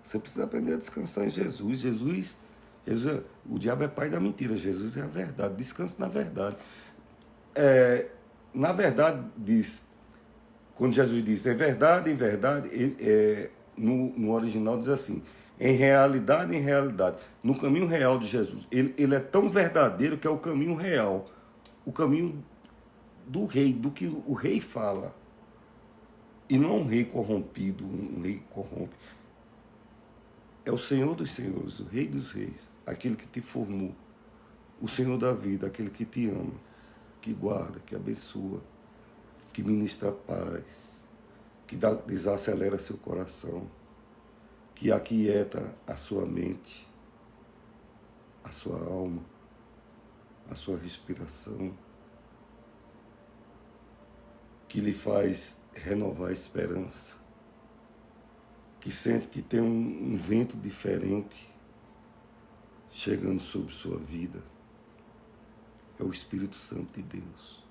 Você precisa aprender a descansar em Jesus. Jesus, o diabo é pai da mentira. Jesus é a verdade. Descanse na verdade. Na verdade, quando Jesus diz em verdade, no original diz assim, em realidade, no caminho real de Jesus. Ele é tão verdadeiro que é o caminho real, o caminho do rei, do que o rei fala. E não um rei corrompido, um rei que corrompe. É o Senhor dos senhores, o Rei dos reis, aquele que te formou, o Senhor da vida, aquele que te ama, que guarda, que abençoa, que ministra paz, que desacelera seu coração, que aquieta a sua mente, a sua alma, a sua respiração, que lhe faz renovar a esperança, que sente que tem um vento diferente chegando sobre sua vida. É o Espírito Santo de Deus.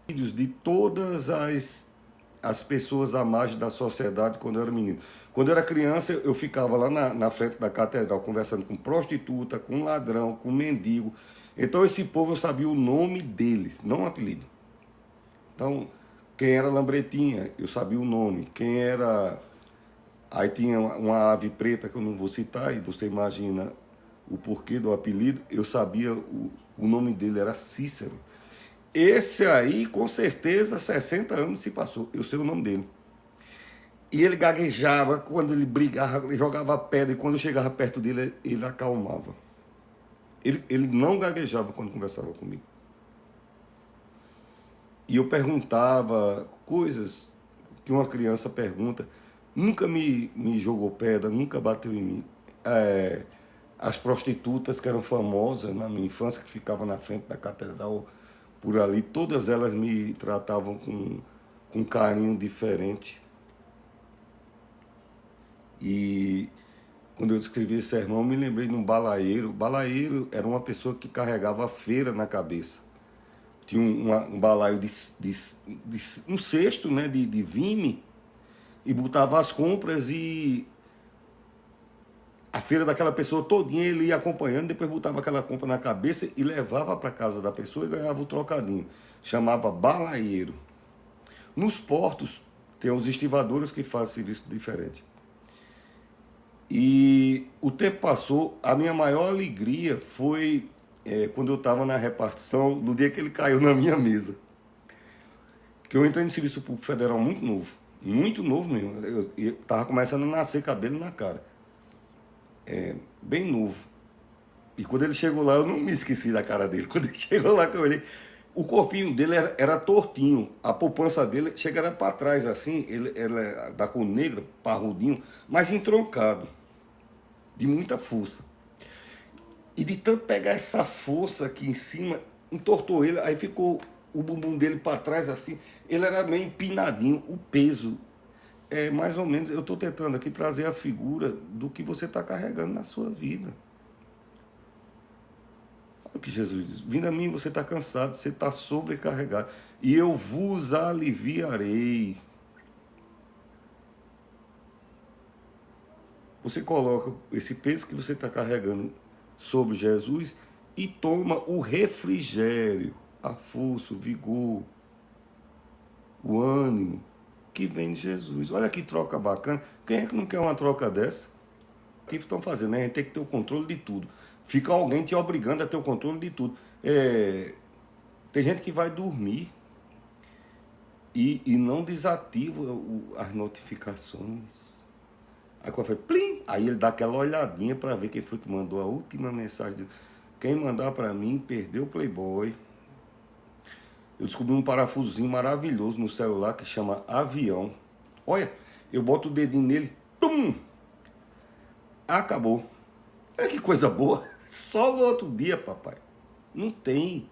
Filhos de todas as pessoas à margem da sociedade quando eu era menino. Quando eu era criança, eu ficava lá na frente da catedral conversando com prostituta, com ladrão, com mendigo. Então esse povo eu sabia o nome deles, não o apelido. Então, quem era Lambretinha, eu sabia o nome. Quem era... Aí tinha uma ave preta, que eu não vou citar, e você imagina o porquê do apelido. Eu sabia, o nome dele era Cícero. Esse aí, com certeza, 60 anos se passou. Eu sei o nome dele. E ele gaguejava, quando ele brigava, ele jogava pedra, e quando eu chegava perto dele, ele acalmava. Ele não gaguejava quando conversava comigo. E eu perguntava coisas que uma criança pergunta. Nunca me jogou pedra, nunca bateu em mim. As prostitutas que eram famosas na minha infância, que ficavam na frente da catedral por ali, todas elas me tratavam com carinho diferente. E quando eu escrevi esse sermão, eu me lembrei de um balaeiro. O balaeiro era uma pessoa que carregava a feira na cabeça. tinha um balaio um cesto, né, de vime, e botava as compras e a feira daquela pessoa todinha ele ia acompanhando, depois botava aquela compra na cabeça e levava para casa da pessoa e ganhava o trocadinho. Chamava balaieiro. Nos portos, tem os estivadores que fazem serviço diferente. E o tempo passou, a minha maior alegria foi quando eu estava na repartição, no dia que ele caiu na minha mesa. Que eu entrei no Serviço Público Federal muito novo mesmo. Eu estava começando a nascer cabelo na cara, bem novo. E quando ele chegou lá, eu não me esqueci da cara dele. Quando ele chegou lá, que eu olhei, o corpinho dele era tortinho, a poupança dele chegava para trás assim, ele era da cor negra, parrudinho, mas entroncado, de muita força. E de tanto pegar essa força aqui em cima, entortou ele, aí ficou o bumbum dele para trás assim, ele era meio empinadinho, o peso. É mais ou menos, eu estou tentando aqui trazer a figura do que você está carregando na sua vida. Olha o que Jesus diz: vindo a mim, você está cansado, você está sobrecarregado, e eu vos aliviarei. Você coloca esse peso que você está carregando sobre Jesus e toma o refrigério, a força, o vigor, o ânimo que vem de Jesus. Olha que troca bacana. Quem é que não quer uma troca dessa? O que estão fazendo, né? A gente tem que ter o controle de tudo. Fica alguém te obrigando a ter o controle de tudo. Tem gente que vai dormir e não desativa as notificações. Aí quando foi plim, aí ele dá aquela olhadinha para ver quem foi que mandou a última mensagem. Quem mandar para mim perdeu o Playboy. Eu descobri um parafusozinho maravilhoso no celular que chama avião. Olha, eu boto o dedinho nele, tum! Acabou. É que coisa boa. Só no outro dia, papai. Não tem.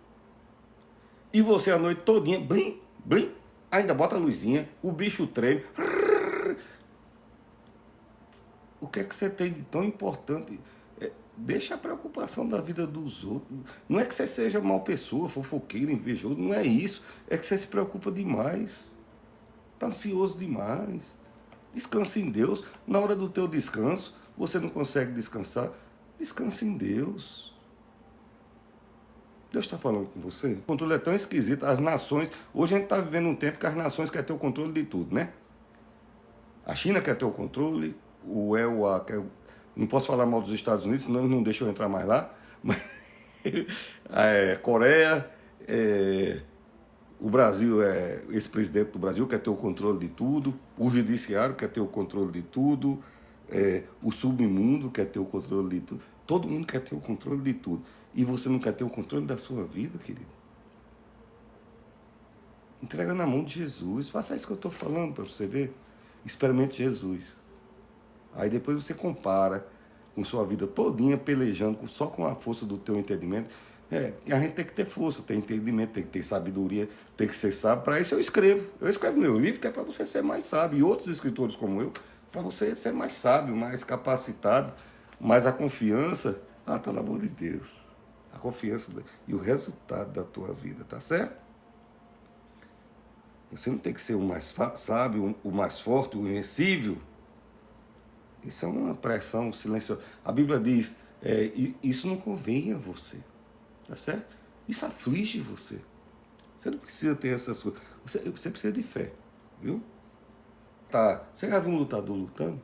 E você a noite todinha, blim, blim, ainda bota a luzinha, o bicho treme. O que é que você tem de tão importante? Deixa a preocupação da vida dos outros. Não é que você seja mal pessoa, fofoqueiro, invejoso, não é isso. É que você se preocupa demais. Está ansioso demais. Descanse em Deus. Na hora do teu descanso, você não consegue descansar. Descanse em Deus. Deus está falando com você. O controle é tão esquisito. As nações... Hoje a gente está vivendo um tempo que as nações querem ter o controle de tudo, né? A China quer ter o controle, o EUA quer... Não posso falar mal dos Estados Unidos, senão eles não deixam eu entrar mais lá. Mas Coreia, o Brasil, esse presidente do Brasil quer ter o controle de tudo, o judiciário quer ter o controle de tudo, o submundo quer ter o controle de tudo. Todo mundo quer ter o controle de tudo. E você não quer ter o controle da sua vida, querido? Entrega na mão de Jesus. Faça isso que eu estou falando para você ver. Experimente Jesus. Aí depois você compara com sua vida todinha pelejando só com a força do teu entendimento. A gente tem que ter força, ter entendimento, tem que ter sabedoria, tem que ser sábio. Para isso eu escrevo. Eu escrevo meu livro que é para você ser mais sábio. E outros escritores como eu, para você ser mais sábio, mais capacitado. Mas a confiança, tá na mão de Deus. A confiança e o resultado da tua vida, tá certo? Você não tem que ser o mais sábio, o mais forte, o invencível. Isso é uma pressão silenciosa. A Bíblia diz, isso não convém a você, tá certo? Isso aflige você. Você não precisa ter essas coisas. Você precisa de fé, viu? Tá, você já viu um lutador lutando?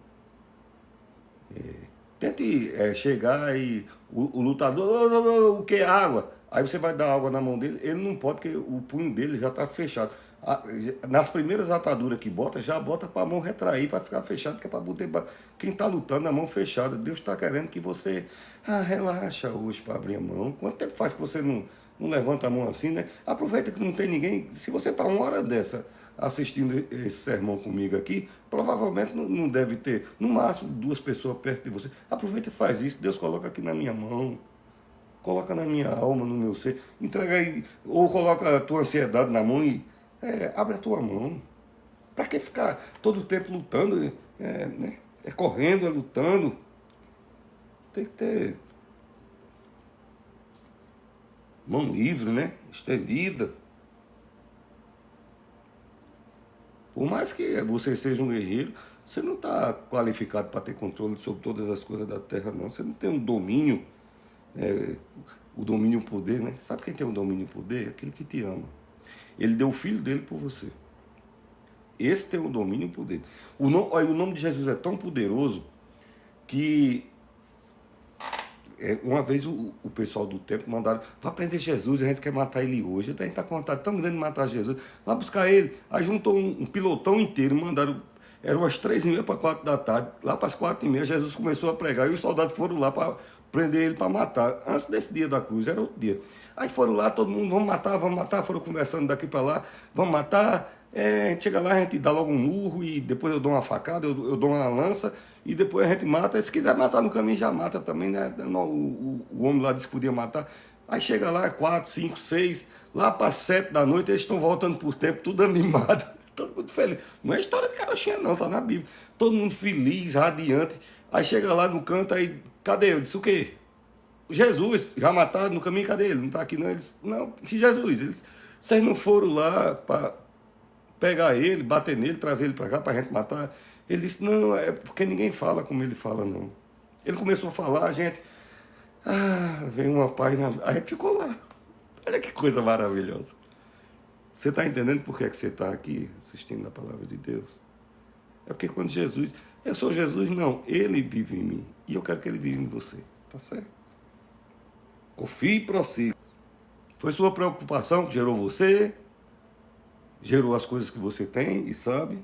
Tente chegar e o lutador, o que é água? Aí você vai dar água na mão dele, ele não pode, porque o punho dele já está fechado. Nas primeiras ataduras que bota, já bota para a mão retrair, para ficar fechado, que é para botar quem está lutando na mão fechada. Deus está querendo que você relaxa hoje para abrir a mão. Quanto tempo faz que você não levanta a mão assim, né? Aproveita que não tem ninguém. Se você está uma hora dessa assistindo esse sermão comigo aqui, provavelmente não deve ter, no máximo, 2 pessoas perto de você. Aproveita e faz isso. Deus coloca aqui na minha mão. Coloca na minha alma, no meu ser. Entrega aí, ou coloca a tua ansiedade na mão e abre a tua mão. Para que ficar todo o tempo lutando, né? Correndo, lutando. Tem que ter. Mão livre, né? Estendida. Por mais que você seja um guerreiro, você não está qualificado para ter controle sobre todas as coisas da terra, não. Você não tem um domínio, o domínio e o poder, né? Sabe quem tem o domínio e o poder? Aquele que te ama. Ele deu o filho dele por você. Esse tem o domínio e o poder. Olha, o nome de Jesus é tão poderoso que uma vez o pessoal do templo mandaram, vai prender Jesus, a gente quer matar ele hoje. A gente está com vontade tão grande de matar Jesus, vai buscar ele. Aí juntou um pilotão inteiro, mandaram, eram umas 3h30 para 4 da tarde. Lá para as 4h30, Jesus começou a pregar e os soldados foram lá para prender ele para matar. Antes desse dia da cruz, era outro dia. Aí foram lá, todo mundo, vamos matar, foram conversando daqui para lá, vamos matar. A gente chega lá, a gente dá logo um murro e depois eu dou uma facada, eu dou uma lança e depois a gente mata. E se quiser matar no caminho, já mata também, né? O homem lá disse que podia matar. Aí chega lá, 4, 5, 6, lá para 7 da noite, eles estão voltando por tempo, tudo animado, todo mundo feliz. Não é história de carochinha não, tá na Bíblia. Todo mundo feliz, radiante. Aí chega lá no canto, aí, cadê? Eu disse, o quê? Jesus, já mataram no caminho, cadê ele? Não tá aqui não? Eles, não, que Jesus? Eles, vocês não foram lá para pegar ele, bater nele, trazer ele para cá para a gente matar? Ele disse, não, é porque ninguém fala como ele fala, não. Ele começou a falar, a gente, veio uma paz, a gente ficou lá. Olha que coisa maravilhosa. Você está entendendo por que é que você está aqui assistindo a palavra de Deus? É porque quando Jesus, eu sou Jesus, não, ele vive em mim. E eu quero que ele viva em você. Tá certo? Confie e prossiga. Foi sua preocupação que gerou você, gerou as coisas que você tem e sabe.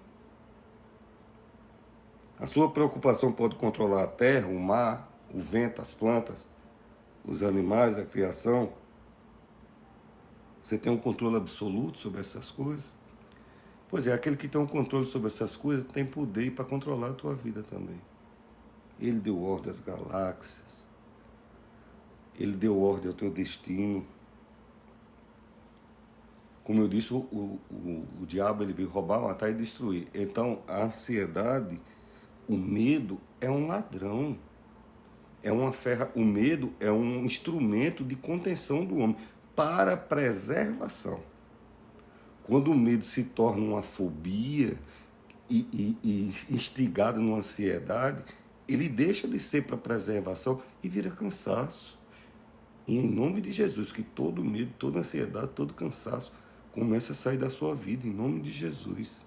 A sua preocupação pode controlar a terra, o mar, o vento, as plantas, os animais, a criação. Você tem um controle absoluto sobre essas coisas? Pois é, aquele que tem um controle sobre essas coisas tem poder para controlar a tua vida também. Ele deu ordem às galáxias. Ele deu ordem ao teu destino. Como eu disse, o diabo ele veio roubar, matar e destruir. Então, a ansiedade, o medo é um ladrão. O medo é um instrumento de contenção do homem para preservação. Quando o medo se torna uma fobia e instigado numa ansiedade, ele deixa de ser para preservação e vira cansaço. E em nome de Jesus, que todo medo, toda ansiedade, todo cansaço comece a sair da sua vida, em nome de Jesus.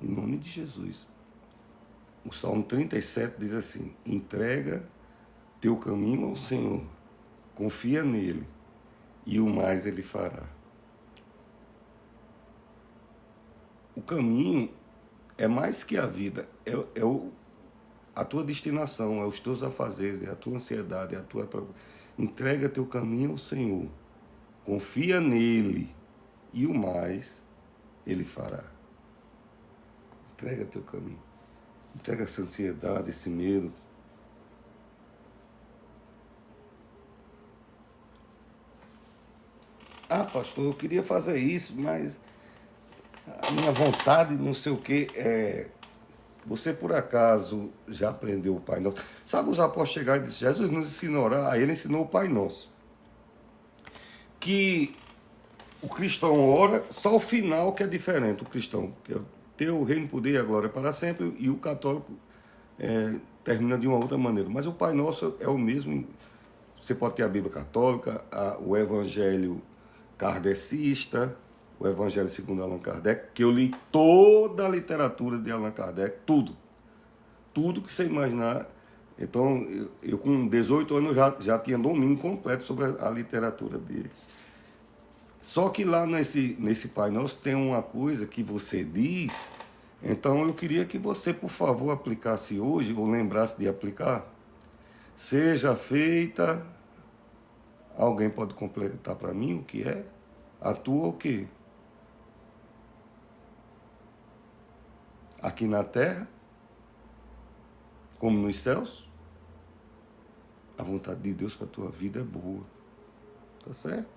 Em nome de Jesus. O Salmo 37 diz assim, entrega teu caminho ao Senhor, confia nele, e o mais ele fará. O caminho é mais que a vida, a tua destinação, é os teus afazeres, é a tua ansiedade, é a tua preocupação. Entrega teu caminho ao Senhor, confia nele, e o mais ele fará. Entrega teu caminho. Entrega essa ansiedade, esse medo. Pastor, eu queria fazer isso, mas a minha vontade, não sei o quê, Você por acaso já aprendeu o Pai Nosso? Sabe, os apóstolos chegaram e disseram, Jesus nos ensinou a orar, aí ele ensinou o Pai Nosso. Que o cristão ora, só o final que é diferente, o cristão, que é teu reino, poder e a glória para sempre, e o católico termina de uma outra maneira. Mas o Pai Nosso é o mesmo. Você pode ter a Bíblia católica, o Evangelho kardecista, o Evangelho segundo Allan Kardec, que eu li toda a literatura de Allan Kardec, tudo. Tudo que você imaginar. Então, eu com 18 anos já tinha domínio completo sobre a literatura dele. Só que lá nesse Pai Nosso tem uma coisa que você diz, então eu queria que você, por favor, aplicasse hoje, ou lembrasse de aplicar. Seja feita, alguém pode completar para mim o que é? A tua o quê? Aqui na terra, como nos céus, a vontade de Deus para a tua vida é boa. Tá certo?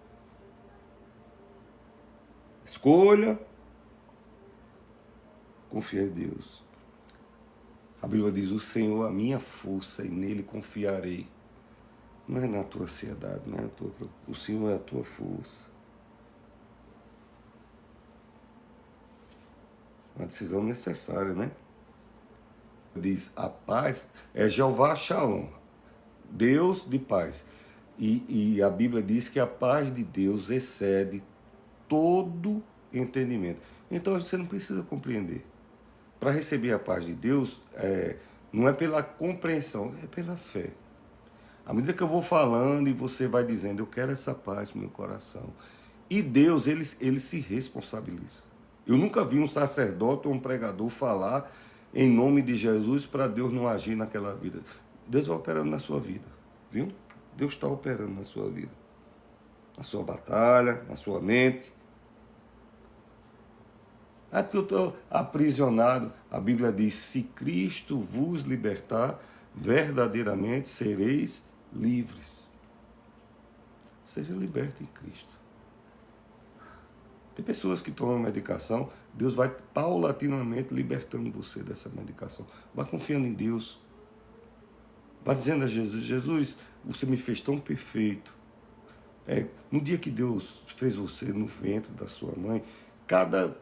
Escolha, confia em Deus. A Bíblia diz, o Senhor é a minha força e nele confiarei. Não é na tua ansiedade, não é a tua preocupação. O Senhor é a tua força. Uma decisão necessária, né? Diz, a paz é Jeová Shalom, Deus de paz. E a Bíblia diz que a paz de Deus excede todo entendimento. Então você não precisa compreender. Para receber a paz de Deus, não é pela compreensão, é pela fé. À medida que eu vou falando e você vai dizendo, eu quero essa paz no meu coração. E Deus, ele se responsabiliza. Eu nunca vi um sacerdote ou um pregador falar em nome de Jesus para Deus não agir naquela vida. Deus vai operando na sua vida, viu? Deus está operando na sua vida. Na sua batalha, na sua mente. É porque eu estou aprisionado. A Bíblia diz, se Cristo vos libertar, verdadeiramente sereis livres. Seja liberto em Cristo. Tem pessoas que tomam medicação, Deus vai paulatinamente libertando você dessa medicação. Vai confiando em Deus. Vai dizendo a Jesus, Jesus, você me fez tão perfeito. No dia que Deus fez você no ventre da sua mãe, cada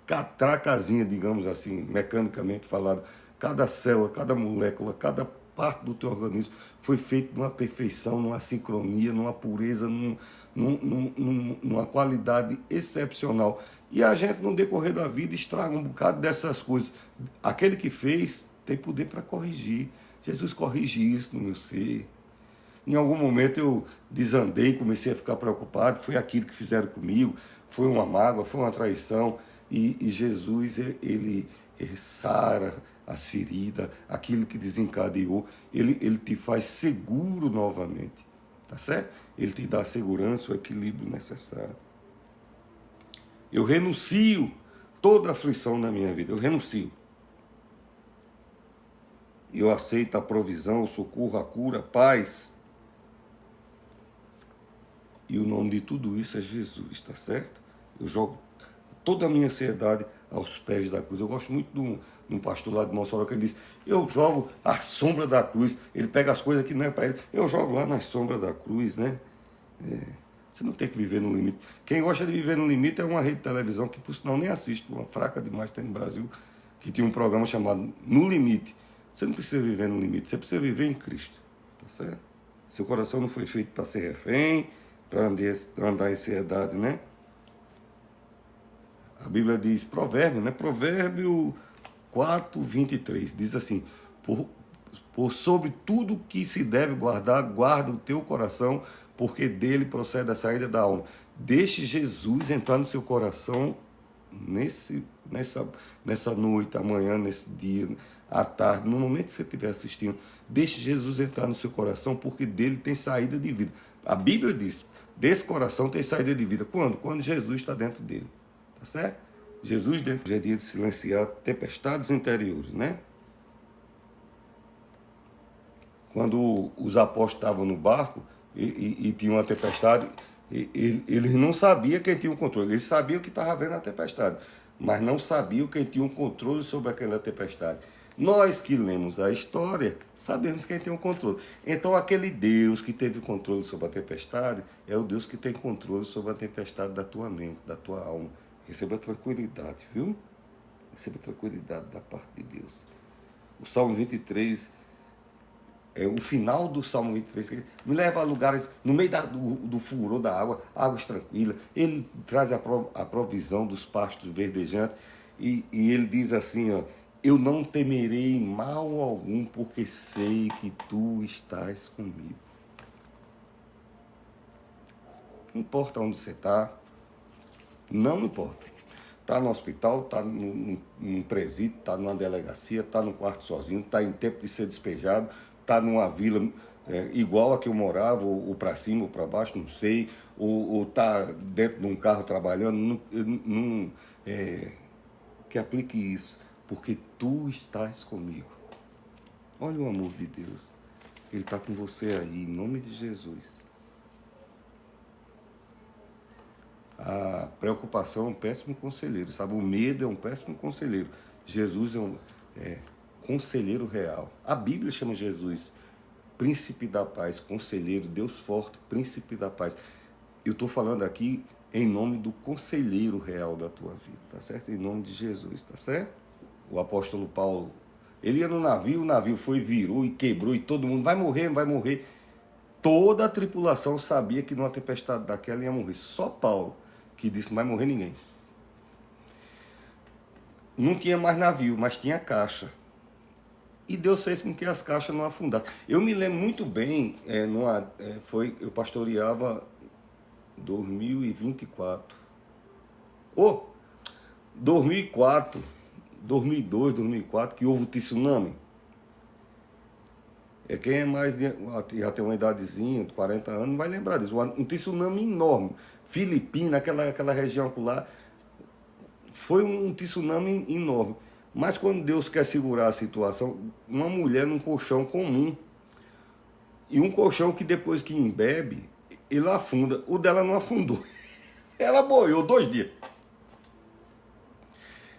catracazinha, digamos assim, mecanicamente falado, cada célula, cada molécula, cada parte do teu organismo foi feito numa perfeição, numa sincronia, numa pureza, numa qualidade excepcional. E a gente, no decorrer da vida, estraga um bocado dessas coisas. Aquele que fez tem poder para corrigir. Jesus corrige isso no meu ser. Em algum momento eu desandei, comecei a ficar preocupado, foi aquilo que fizeram comigo, foi uma mágoa, foi uma traição. E Jesus, ele sara as feridas, aquilo que desencadeou, ele te faz seguro novamente, tá certo? Ele te dá a segurança, o equilíbrio necessário. Eu renuncio toda a aflição na minha vida, eu renuncio. Eu aceito a provisão, o socorro, a cura, a paz. E o nome de tudo isso é Jesus, tá certo? Eu jogo toda a minha ansiedade aos pés da cruz. Eu gosto muito de um pastor lá de Mossoró que ele diz, eu jogo à sombra da cruz. Ele pega as coisas que não é para ele, eu jogo lá na sombra da cruz, né? Você não tem que viver no limite. Quem gosta de viver no limite é uma rede de televisão que, por sinal, nem assiste, uma fraca demais tem no Brasil, que tinha um programa chamado No Limite. Você não precisa viver no limite, você precisa viver em Cristo, tá certo? Seu coração não foi feito para ser refém, para andar em ansiedade, né? A Bíblia diz, provérbio, né? Provérbio 4, 23, diz assim, por sobre tudo que se deve guardar, guarda o teu coração, porque dele procede a saída da alma. Deixe Jesus entrar no seu coração nessa noite, amanhã, nesse dia, à tarde, no momento que você estiver assistindo. Deixe Jesus entrar no seu coração, porque dele tem saída de vida. A Bíblia diz, desse coração tem saída de vida. Quando? Quando Jesus está dentro dele. Tá certo? Jesus dentro é dia de silenciar tempestades interiores, né? Quando os apóstolos estavam no barco e tinha uma tempestade, eles não sabiam quem tinha o controle. Eles sabiam que estava havendo a tempestade, mas não sabiam quem tinha o controle sobre aquela tempestade. Nós que lemos a história, sabemos quem tem o controle. Então, aquele Deus que teve controle sobre a tempestade é o Deus que tem controle sobre a tempestade da tua mente, da tua alma. Receba tranquilidade, viu? Receba tranquilidade da parte de Deus. O Salmo 23, o final do Salmo 23, me leva a lugares, no meio do furor da água, águas tranquilas. Ele traz a provisão dos pastos verdejantes e ele diz assim, ó, eu não temerei mal algum, porque sei que tu estás comigo. Não importa onde você está, não importa. Está no hospital, está num presídio, está numa delegacia, está no quarto sozinho, está em tempo de ser despejado, está numa vila igual a que eu morava, ou para cima ou para baixo, não sei, ou está dentro de um carro trabalhando, que aplique isso, porque tu estás comigo. Olha o amor de Deus, Ele está com você aí, em nome de Jesus. A preocupação é um péssimo conselheiro, sabe? O medo é um péssimo conselheiro. Jesus é um conselheiro real. A Bíblia chama Jesus príncipe da paz, conselheiro, Deus forte, príncipe da paz. Eu estou falando aqui em nome do conselheiro real da tua vida, tá certo? Em nome de Jesus, tá certo? O apóstolo Paulo, ele ia no navio, o navio foi, virou e quebrou, e todo mundo vai morrer, vai morrer. Toda a tripulação sabia que numa tempestade daquela ia morrer. Só Paulo que disse, não vai morrer ninguém. Não tinha mais navio, mas tinha caixa. E Deus fez com que as caixas não afundassem. Eu me lembro muito bem, eu pastoreava 2024. 2004, 2002, 2004, que houve o tsunami. Quem é mais, já tem uma idadezinha, de 40 anos, não vai lembrar disso. Um tsunami enorme. Filipina, aquela região lá, foi um tsunami enorme. Mas quando Deus quer segurar a situação, uma mulher num colchão comum, e um colchão que depois que embebe, ele afunda. O dela não afundou. Ela boiou 2 dias.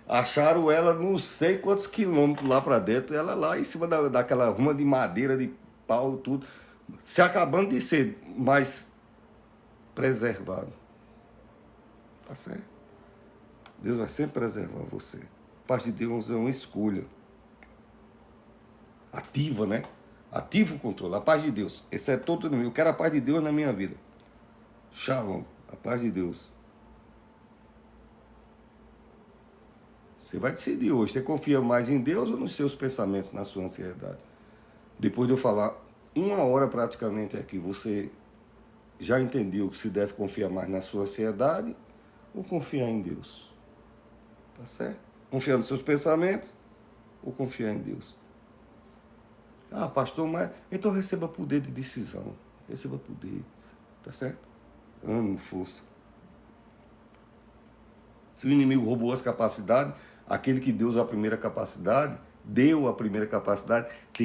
Acharam ela não sei quantos quilômetros lá para dentro, ela lá em cima daquela ruma de madeira, de pau, tudo, se acabando de ser, mas preservado. Tá certo? Deus vai sempre preservar você. A paz de Deus é uma escolha. Ativa, né? Ativa o controle. A paz de Deus. Esse é todo meu. Eu quero a paz de Deus na minha vida. Shalom. A paz de Deus. Você vai decidir hoje. Você confia mais em Deus ou nos seus pensamentos, na sua ansiedade? Depois de eu falar 1 hora praticamente aqui, você já entendeu que se deve confiar mais na sua ansiedade ou confiar em Deus? Tá certo? Confiar nos seus pensamentos ou confiar em Deus? Ah, pastor, mas então receba poder de decisão. Receba poder. Tá certo? Ânimo, força. Se o inimigo roubou as capacidades, aquele que deu a primeira capacidade, tem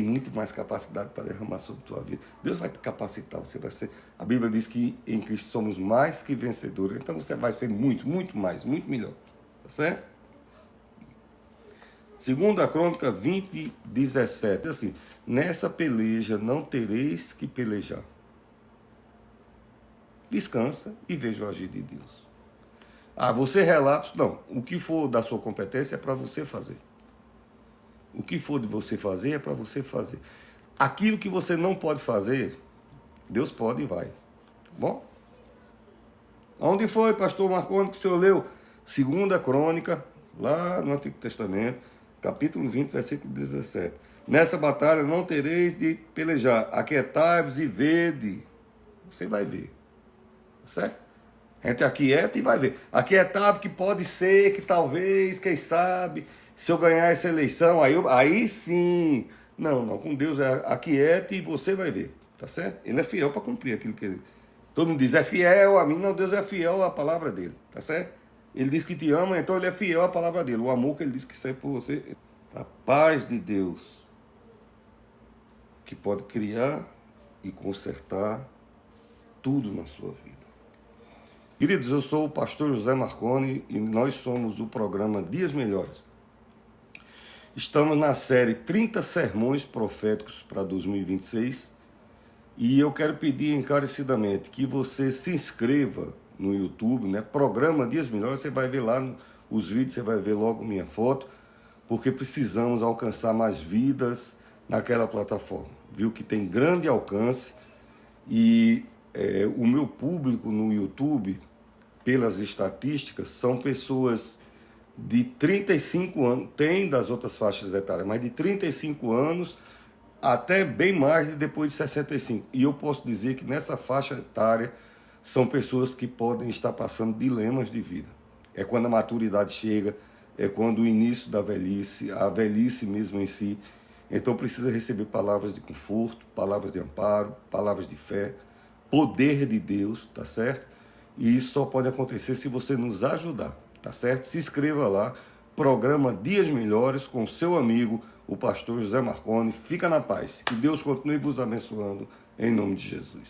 muito mais capacidade para derramar sobre a tua vida. Deus vai te capacitar, você vai ser. A Bíblia diz que em Cristo somos mais que vencedores. Então você vai ser muito, muito mais, muito melhor. Tá certo? 2 Crônica 20, 17. Assim, nessa peleja não tereis que pelejar. Descansa e veja o agir de Deus. Ah, você relapso? Não. O que for da sua competência é para você fazer. O que for de você fazer é para você fazer. Aquilo que você não pode fazer, Deus pode e vai. Tá bom? Onde foi, pastor Marconi, que o senhor leu? 2 Crônica, lá no Antigo Testamento, capítulo 20, versículo 17. Nessa batalha não tereis de pelejar. Aquietai-vos e vede. Você vai ver. Certo? A gente aquieta e vai ver. Aquietável que pode ser, que talvez, quem sabe, se eu ganhar essa eleição, aí sim. Não, com Deus é aquieta e você vai ver. Tá certo? Ele é fiel para cumprir aquilo que ele... Todo mundo diz, é fiel a mim. Não, Deus é fiel à palavra dele. Tá certo? Ele diz que te ama, então ele é fiel à palavra dele. O amor que ele diz que serve por você. A paz de Deus, que pode criar e consertar tudo na sua vida. Queridos, eu sou o pastor José Marconi e nós somos o programa Dias Melhores. Estamos na série 30 Sermões Proféticos para 2026 e eu quero pedir encarecidamente que você se inscreva no YouTube, né? Programa Dias Melhores, você vai ver lá os vídeos, você vai ver logo minha foto, porque precisamos alcançar mais vidas naquela plataforma. Viu que tem grande alcance e o meu público no YouTube, pelas estatísticas, são pessoas de 35 anos, tem das outras faixas etárias, mas de 35 anos até bem mais de depois de 65. E eu posso dizer que nessa faixa etária são pessoas que podem estar passando dilemas de vida. É quando a maturidade chega, é quando o início da velhice, a velhice mesmo em si. Então precisa receber palavras de conforto, palavras de amparo, palavras de fé, poder de Deus, tá certo? E isso só pode acontecer se você nos ajudar, tá certo? Se inscreva lá, programa Dias Melhores com seu amigo, o pastor José Marconi. Fica na paz. Que Deus continue vos abençoando, em nome de Jesus.